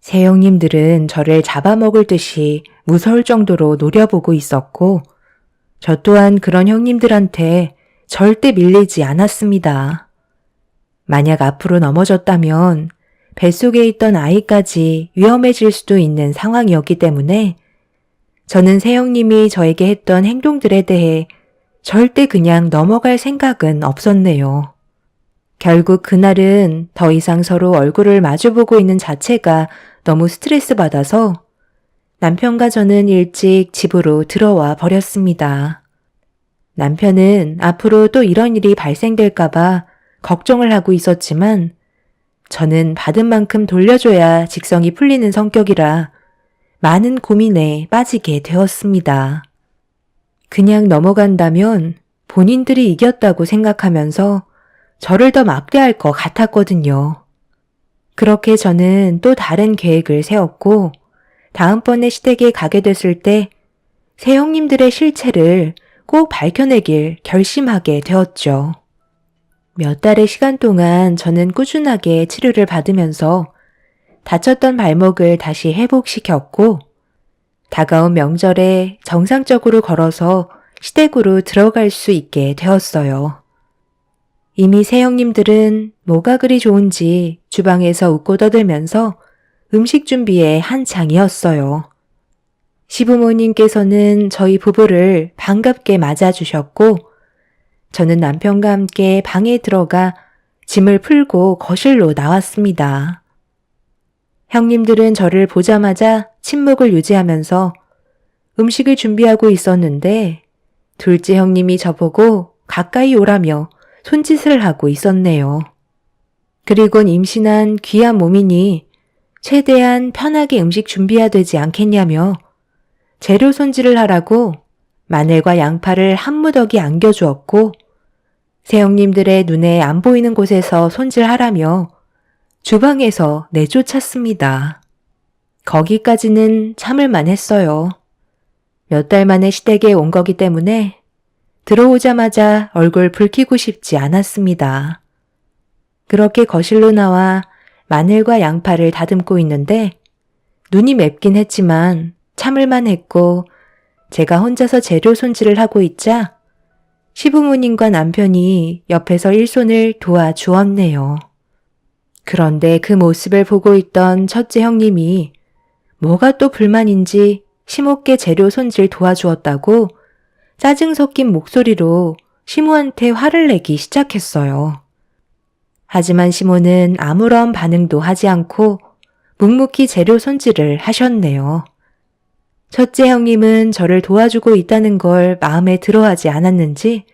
새형님들은 저를 잡아먹을 듯이 무서울 정도로 노려보고 있었고 저 또한 그런 형님들한테 절대 밀리지 않았습니다. 만약 앞으로 넘어졌다면 뱃속에 있던 아이까지 위험해질 수도 있는 상황이었기 때문에 저는 새형님이 저에게 했던 행동들에 대해 절대 그냥 넘어갈 생각은 없었네요. 결국 그날은 더 이상 서로 얼굴을 마주보고 있는 자체가 너무 스트레스 받아서 남편과 저는 일찍 집으로 들어와 버렸습니다. 남편은 앞으로 또 이런 일이 발생될까봐 걱정을 하고 있었지만 저는 받은 만큼 돌려줘야 직성이 풀리는 성격이라 많은 고민에 빠지게 되었습니다. 그냥 넘어간다면 본인들이 이겼다고 생각하면서 저를 더 막대할 것 같았거든요. 그렇게 저는 또 다른 계획을 세웠고 다음번에 시댁에 가게 됐을 때 새형님들의 실체를 꼭 밝혀내길 결심하게 되었죠. 몇 달의 시간 동안 저는 꾸준하게 치료를 받으면서 다쳤던 발목을 다시 회복시켰고 다가온 명절에 정상적으로 걸어서 시댁으로 들어갈 수 있게 되었어요. 이미 새형님들은 뭐가 그리 좋은지 주방에서 웃고 떠들면서 음식 준비에 한창이었어요. 시부모님께서는 저희 부부를 반갑게 맞아주셨고 저는 남편과 함께 방에 들어가 짐을 풀고 거실로 나왔습니다. 형님들은 저를 보자마자 침묵을 유지하면서 음식을 준비하고 있었는데 둘째 형님이 저보고 가까이 오라며 손짓을 하고 있었네요. 그리곤 임신한 귀한 몸이니 최대한 편하게 음식 준비해야 되지 않겠냐며 재료 손질을 하라고 마늘과 양파를 한 무더기 안겨주었고 새형님들의 눈에 안 보이는 곳에서 손질하라며 주방에서 내쫓았습니다. 거기까지는 참을만 했어요. 몇 달 만에 시댁에 온 거기 때문에 들어오자마자 얼굴 붉히고 싶지 않았습니다. 그렇게 거실로 나와 마늘과 양파를 다듬고 있는데 눈이 맵긴 했지만 참을만 했고 제가 혼자서 재료 손질을 하고 있자 시부모님과 남편이 옆에서 일손을 도와주었네요. 그런데 그 모습을 보고 있던 첫째 형님이 뭐가 또 불만인지 시모께 재료 손질 도와주었다고 짜증 섞인 목소리로 시모한테 화를 내기 시작했어요. 하지만 시모는 아무런 반응도 하지 않고 묵묵히 재료 손질을 하셨네요. 첫째 형님은 저를 도와주고 있다는 걸 마음에 들어하지 않았는지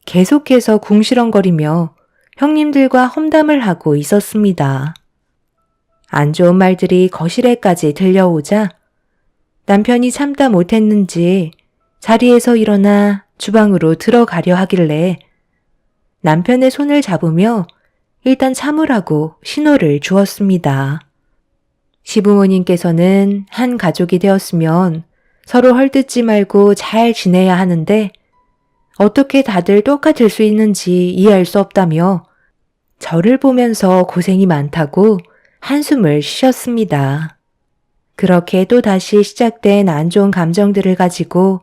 계속해서 궁시렁거리며 형님들과 험담을 하고 있었습니다. 안 좋은 말들이 거실에까지 들려오자 남편이 참다 못했는지 자리에서 일어나 주방으로 들어가려 하길래 남편의 손을 잡으며 일단 참으라고 신호를 주었습니다. 시부모님께서는 한 가족이 되었으면 서로 헐뜯지 말고 잘 지내야 하는데 어떻게 다들 똑같을 수 있는지 이해할 수 없다며 저를 보면서 고생이 많다고 한숨을 쉬셨습니다. 그렇게 또다시 시작된 안 좋은 감정들을 가지고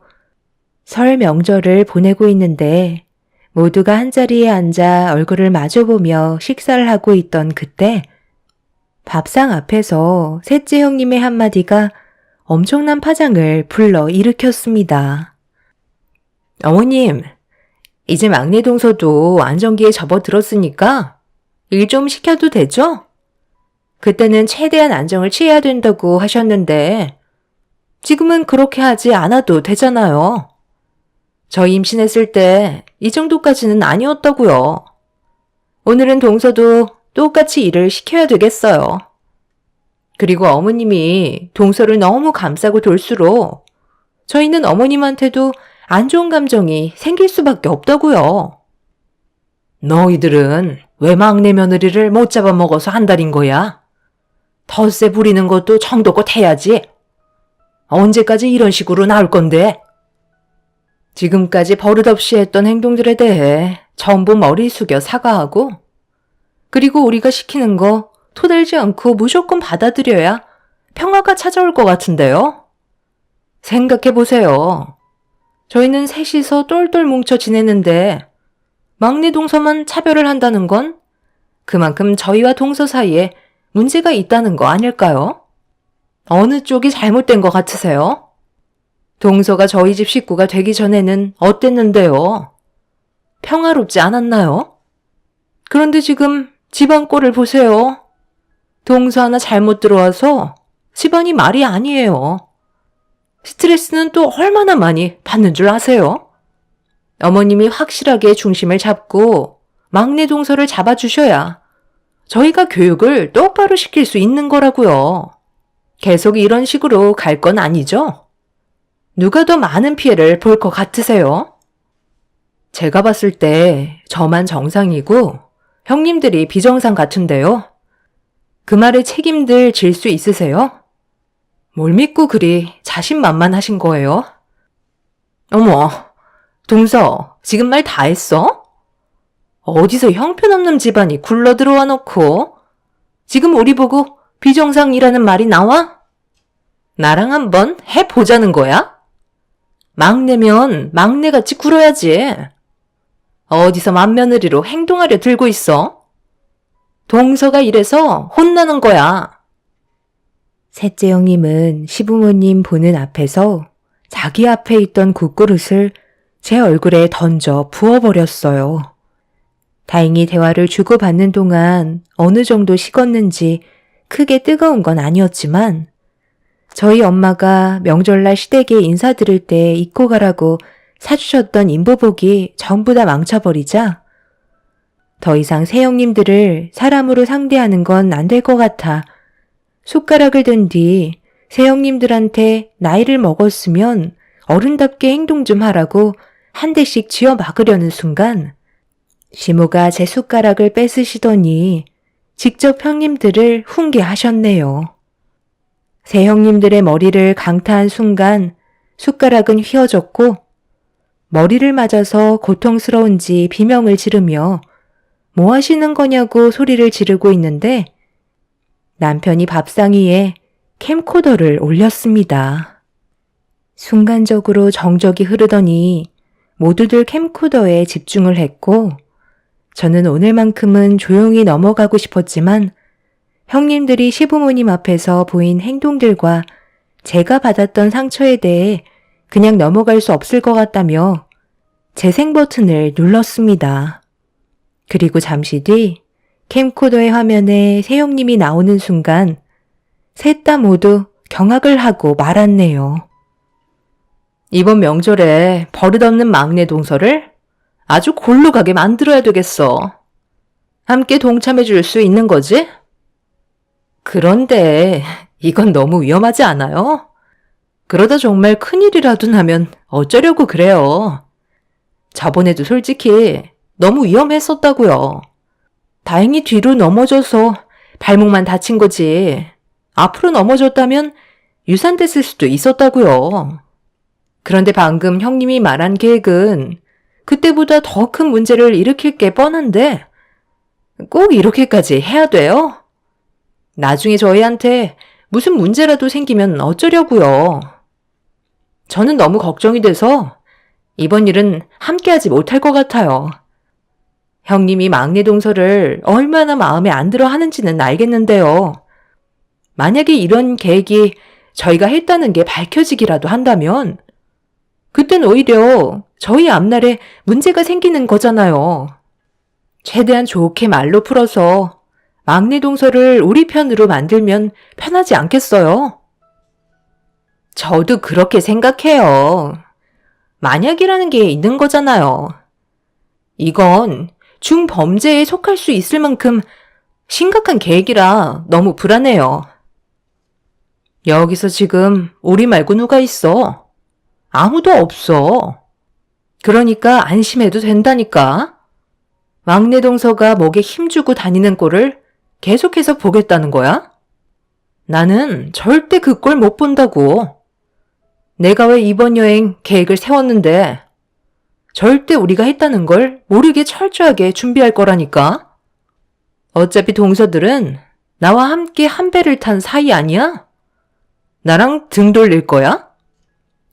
설 명절을 보내고 있는데 모두가 한자리에 앉아 얼굴을 마주보며 식사를 하고 있던 그때 밥상 앞에서 셋째 형님의 한마디가 엄청난 파장을 불러 일으켰습니다. 어머님, 이제 막내 동서도 안정기에 접어들었으니까 일 좀 시켜도 되죠? 그때는 최대한 안정을 취해야 된다고 하셨는데 지금은 그렇게 하지 않아도 되잖아요. 저 임신했을 때 이 정도까지는 아니었다고요. 오늘은 동서도 똑같이 일을 시켜야 되겠어요. 그리고 어머님이 동서를 너무 감싸고 돌수록 저희는 어머님한테도 안 좋은 감정이 생길 수밖에 없다고요. 너희들은 왜 막내 며느리를 못 잡아먹어서 한달인 거야? 텃세 부리는 것도 정도껏 해야지. 언제까지 이런 식으로 나올 건데? 지금까지 버릇없이 했던 행동들에 대해 전부 머리 숙여 사과하고 그리고 우리가 시키는 거 토달지 않고 무조건 받아들여야 평화가 찾아올 것 같은데요? 생각해보세요. 저희는 셋이서 똘똘 뭉쳐 지내는데 막내 동서만 차별을 한다는 건 그만큼 저희와 동서 사이에 문제가 있다는 거 아닐까요? 어느 쪽이 잘못된 것 같으세요? 동서가 저희 집 식구가 되기 전에는 어땠는데요? 평화롭지 않았나요? 그런데 지금 집안 꼴을 보세요. 동서 하나 잘못 들어와서 집안이 말이 아니에요. 스트레스는 또 얼마나 많이 받는 줄 아세요? 어머님이 확실하게 중심을 잡고 막내 동서를 잡아주셔야 저희가 교육을 똑바로 시킬 수 있는 거라고요. 계속 이런 식으로 갈 건 아니죠? 누가 더 많은 피해를 볼 것 같으세요? 제가 봤을 때 저만 정상이고 형님들이 비정상 같은데요. 그 말에 책임들 질 수 있으세요? 뭘 믿고 그리 자신만만하신 거예요? 어머, 동서, 지금 말 다 했어? 어디서 형편없는 집안이 굴러 들어와 놓고 지금 우리 보고 비정상이라는 말이 나와? 나랑 한번 해보자는 거야? 막내면 막내같이 굴어야지. 어디서 맏며느리로 행동하려 들고 있어? 동서가 이래서 혼나는 거야. 셋째 형님은 시부모님 보는 앞에서 자기 앞에 있던 국그릇을 제 얼굴에 던져 부어버렸어요. 다행히 대화를 주고받는 동안 어느 정도 식었는지 크게 뜨거운 건 아니었지만 저희 엄마가 명절날 시댁에 인사드릴 때 입고 가라고 사주셨던 인부복이 전부 다 망쳐버리자 더 이상 새형님들을 사람으로 상대하는 건 안 될 것 같아 숟가락을 든 뒤 새형님들한테 나이를 먹었으면 어른답게 행동 좀 하라고 한 대씩 쥐어 막으려는 순간 시모가 제 숟가락을 뺏으시더니 직접 형님들을 훈계하셨네요. 새 형님들의 머리를 강타한 순간 숟가락은 휘어졌고 머리를 맞아서 고통스러운지 비명을 지르며 뭐 하시는 거냐고 소리를 지르고 있는데 남편이 밥상 위에 캠코더를 올렸습니다. 순간적으로 정적이 흐르더니 모두들 캠코더에 집중을 했고 저는 오늘만큼은 조용히 넘어가고 싶었지만 형님들이 시부모님 앞에서 보인 행동들과 제가 받았던 상처에 대해 그냥 넘어갈 수 없을 것 같다며 재생 버튼을 눌렀습니다. 그리고 잠시 뒤 캠코더의 화면에 세영님이 나오는 순간 셋 다 모두 경악을 하고 말았네요. 이번 명절에 버릇없는 막내 동서를 아주 골로 가게 만들어야 되겠어. 함께 동참해 줄 수 있는 거지? 그런데 이건 너무 위험하지 않아요? 그러다 정말 큰일이라도 나면 어쩌려고 그래요. 저번에도 솔직히 너무 위험했었다고요. 다행히 뒤로 넘어져서 발목만 다친 거지. 앞으로 넘어졌다면 유산됐을 수도 있었다고요. 그런데 방금 형님이 말한 계획은 그때보다 더 큰 문제를 일으킬 게 뻔한데 꼭 이렇게까지 해야 돼요? 나중에 저희한테 무슨 문제라도 생기면 어쩌려고요. 저는 너무 걱정이 돼서 이번 일은 함께하지 못할 것 같아요. 형님이 막내 동서를 얼마나 마음에 안 들어 하는지는 알겠는데요. 만약에 이런 계획이 저희가 했다는 게 밝혀지기라도 한다면 그땐 오히려 저희 앞날에 문제가 생기는 거잖아요. 최대한 좋게 말로 풀어서 막내 동서를 우리 편으로 만들면 편하지 않겠어요? 저도 그렇게 생각해요. 만약이라는 게 있는 거잖아요. 이건 중범죄에 속할 수 있을 만큼 심각한 계획이라 너무 불안해요. 여기서 지금 우리 말고 누가 있어? 아무도 없어. 그러니까 안심해도 된다니까. 막내 동서가 목에 힘주고 다니는 꼴을 계속해서 보겠다는 거야? 나는 절대 그 꼴 못 본다고. 내가 왜 이번 여행 계획을 세웠는데 절대 우리가 했다는 걸 모르게 철저하게 준비할 거라니까. 어차피 동서들은 나와 함께 한 배를 탄 사이 아니야? 나랑 등 돌릴 거야?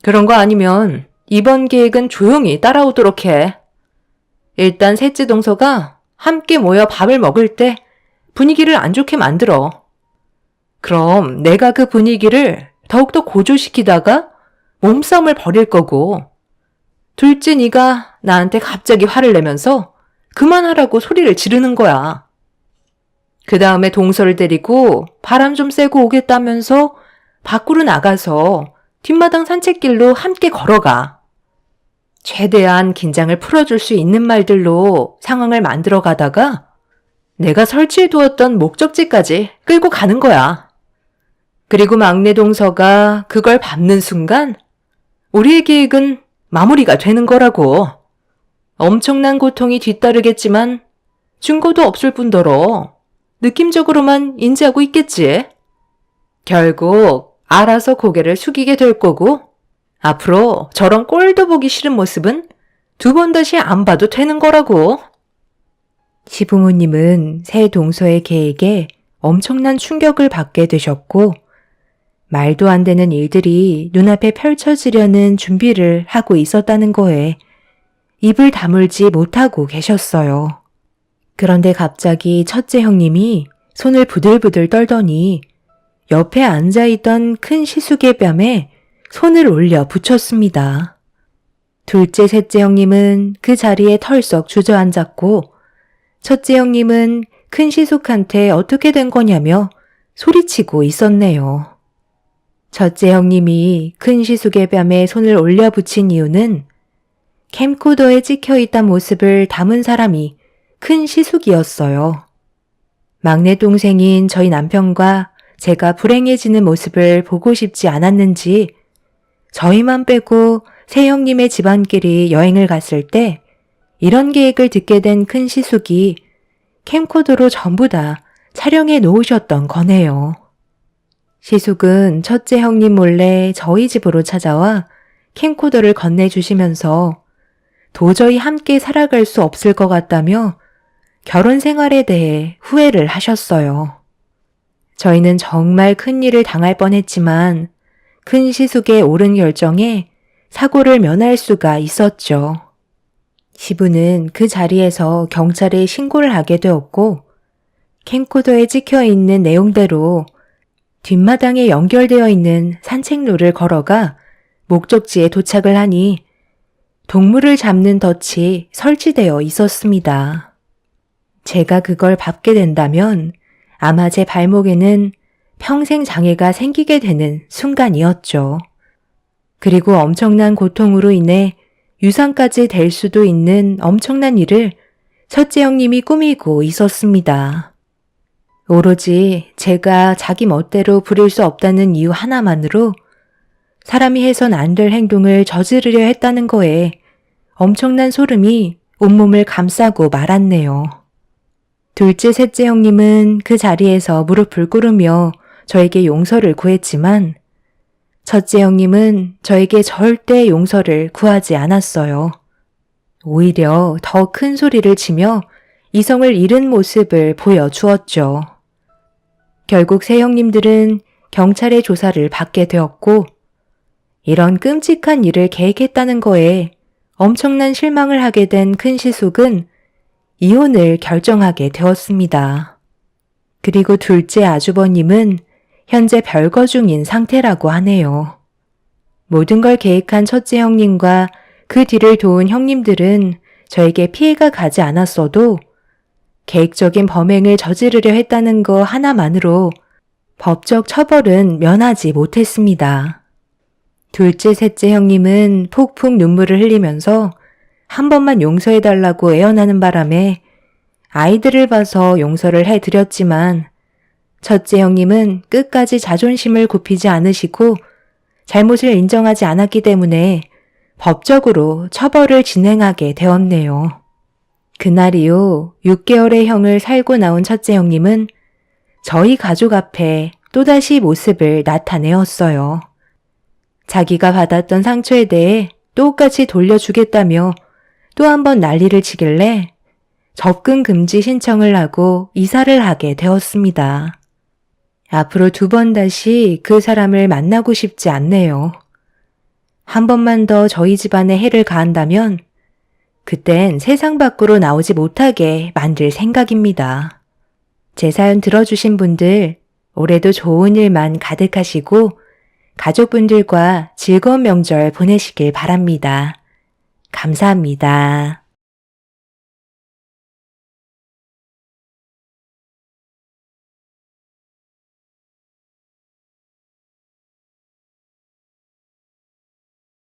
그런 거 아니면 이번 계획은 조용히 따라오도록 해. 일단 셋째 동서가 함께 모여 밥을 먹을 때 분위기를 안 좋게 만들어. 그럼 내가 그 분위기를 더욱더 고조시키다가 몸싸움을 벌일 거고, 둘째 네가 나한테 갑자기 화를 내면서 그만하라고 소리를 지르는 거야. 그 다음에 동서를 데리고 바람 좀 쐬고 오겠다면서 밖으로 나가서 뒷마당 산책길로 함께 걸어가. 최대한 긴장을 풀어줄 수 있는 말들로 상황을 만들어 가다가 내가 설치해 두었던 목적지까지 끌고 가는 거야. 그리고 막내 동서가 그걸 밟는 순간 우리의 계획은 마무리가 되는 거라고. 엄청난 고통이 뒤따르겠지만 증거도 없을 뿐더러 느낌적으로만 인지하고 있겠지. 결국 알아서 고개를 숙이게 될 거고 앞으로 저런 꼴도 보기 싫은 모습은 두 번 다시 안 봐도 되는 거라고. 시부모님은 새 동서의 계획에 엄청난 충격을 받게 되셨고 말도 안 되는 일들이 눈앞에 펼쳐지려는 준비를 하고 있었다는 거에 입을 다물지 못하고 계셨어요. 그런데 갑자기 첫째 형님이 손을 부들부들 떨더니 옆에 앉아있던 큰 시숙의 뺨에 손을 올려 붙였습니다. 둘째, 셋째 형님은 그 자리에 털썩 주저앉았고 첫째 형님은 큰 시숙한테 어떻게 된 거냐며 소리치고 있었네요. 첫째 형님이 큰 시숙의 뺨에 손을 올려 붙인 이유는 캠코더에 찍혀있던 모습을 담은 사람이 큰 시숙이었어요. 막내 동생인 저희 남편과 제가 불행해지는 모습을 보고 싶지 않았는지 저희만 빼고 새 형님의 집안끼리 여행을 갔을 때 이런 계획을 듣게 된 큰 시숙이 캠코더로 전부 다 촬영해 놓으셨던 거네요. 시숙은 첫째 형님 몰래 저희 집으로 찾아와 캠코더를 건네주시면서 도저히 함께 살아갈 수 없을 것 같다며 결혼 생활에 대해 후회를 하셨어요. 저희는 정말 큰일을 당할 뻔했지만 큰 시숙의 옳은 결정에 사고를 면할 수가 있었죠. 시부는 그 자리에서 경찰에 신고를 하게 되었고 캠코더에 찍혀있는 내용대로 뒷마당에 연결되어 있는 산책로를 걸어가 목적지에 도착을 하니 동물을 잡는 덫이 설치되어 있었습니다. 제가 그걸 밟게 된다면 아마 제 발목에는 평생 장애가 생기게 되는 순간이었죠. 그리고 엄청난 고통으로 인해 유산까지 될 수도 있는 엄청난 일을 첫째 형님이 꾸미고 있었습니다. 오로지 제가 자기 멋대로 부릴 수 없다는 이유 하나만으로 사람이 해선 안 될 행동을 저지르려 했다는 거에 엄청난 소름이 온몸을 감싸고 말았네요. 둘째, 셋째 형님은 그 자리에서 무릎을 꿇으며 저에게 용서를 구했지만 첫째 형님은 저에게 절대 용서를 구하지 않았어요. 오히려 더 큰 소리를 치며 이성을 잃은 모습을 보여주었죠. 결국 세 형님들은 경찰의 조사를 받게 되었고 이런 끔찍한 일을 계획했다는 거에 엄청난 실망을 하게 된 큰 시숙은 이혼을 결정하게 되었습니다. 그리고 둘째 아주버님은 현재 별거 중인 상태라고 하네요. 모든 걸 계획한 첫째 형님과 그 뒤를 도운 형님들은 저에게 피해가 가지 않았어도 계획적인 범행을 저지르려 했다는 거 하나만으로 법적 처벌은 면하지 못했습니다. 둘째, 셋째 형님은 폭풍 눈물을 흘리면서 한 번만 용서해달라고 애원하는 바람에 아이들을 봐서 용서를 해드렸지만 첫째 형님은 끝까지 자존심을 굽히지 않으시고 잘못을 인정하지 않았기 때문에 법적으로 처벌을 진행하게 되었네요. 그날 이후 6개월의 형을 살고 나온 첫째 형님은 저희 가족 앞에 또다시 모습을 나타내었어요. 자기가 받았던 상처에 대해 똑같이 돌려주겠다며 또 한 번 난리를 치길래 접근 금지 신청을 하고 이사를 하게 되었습니다. 앞으로 2번 다시 그 사람을 만나고 싶지 않네요. 한 번만 더 저희 집안에 해를 가한다면 그땐 세상 밖으로 나오지 못하게 만들 생각입니다. 제 사연 들어주신 분들 올해도 좋은 일만 가득하시고 가족분들과 즐거운 명절 보내시길 바랍니다. 감사합니다.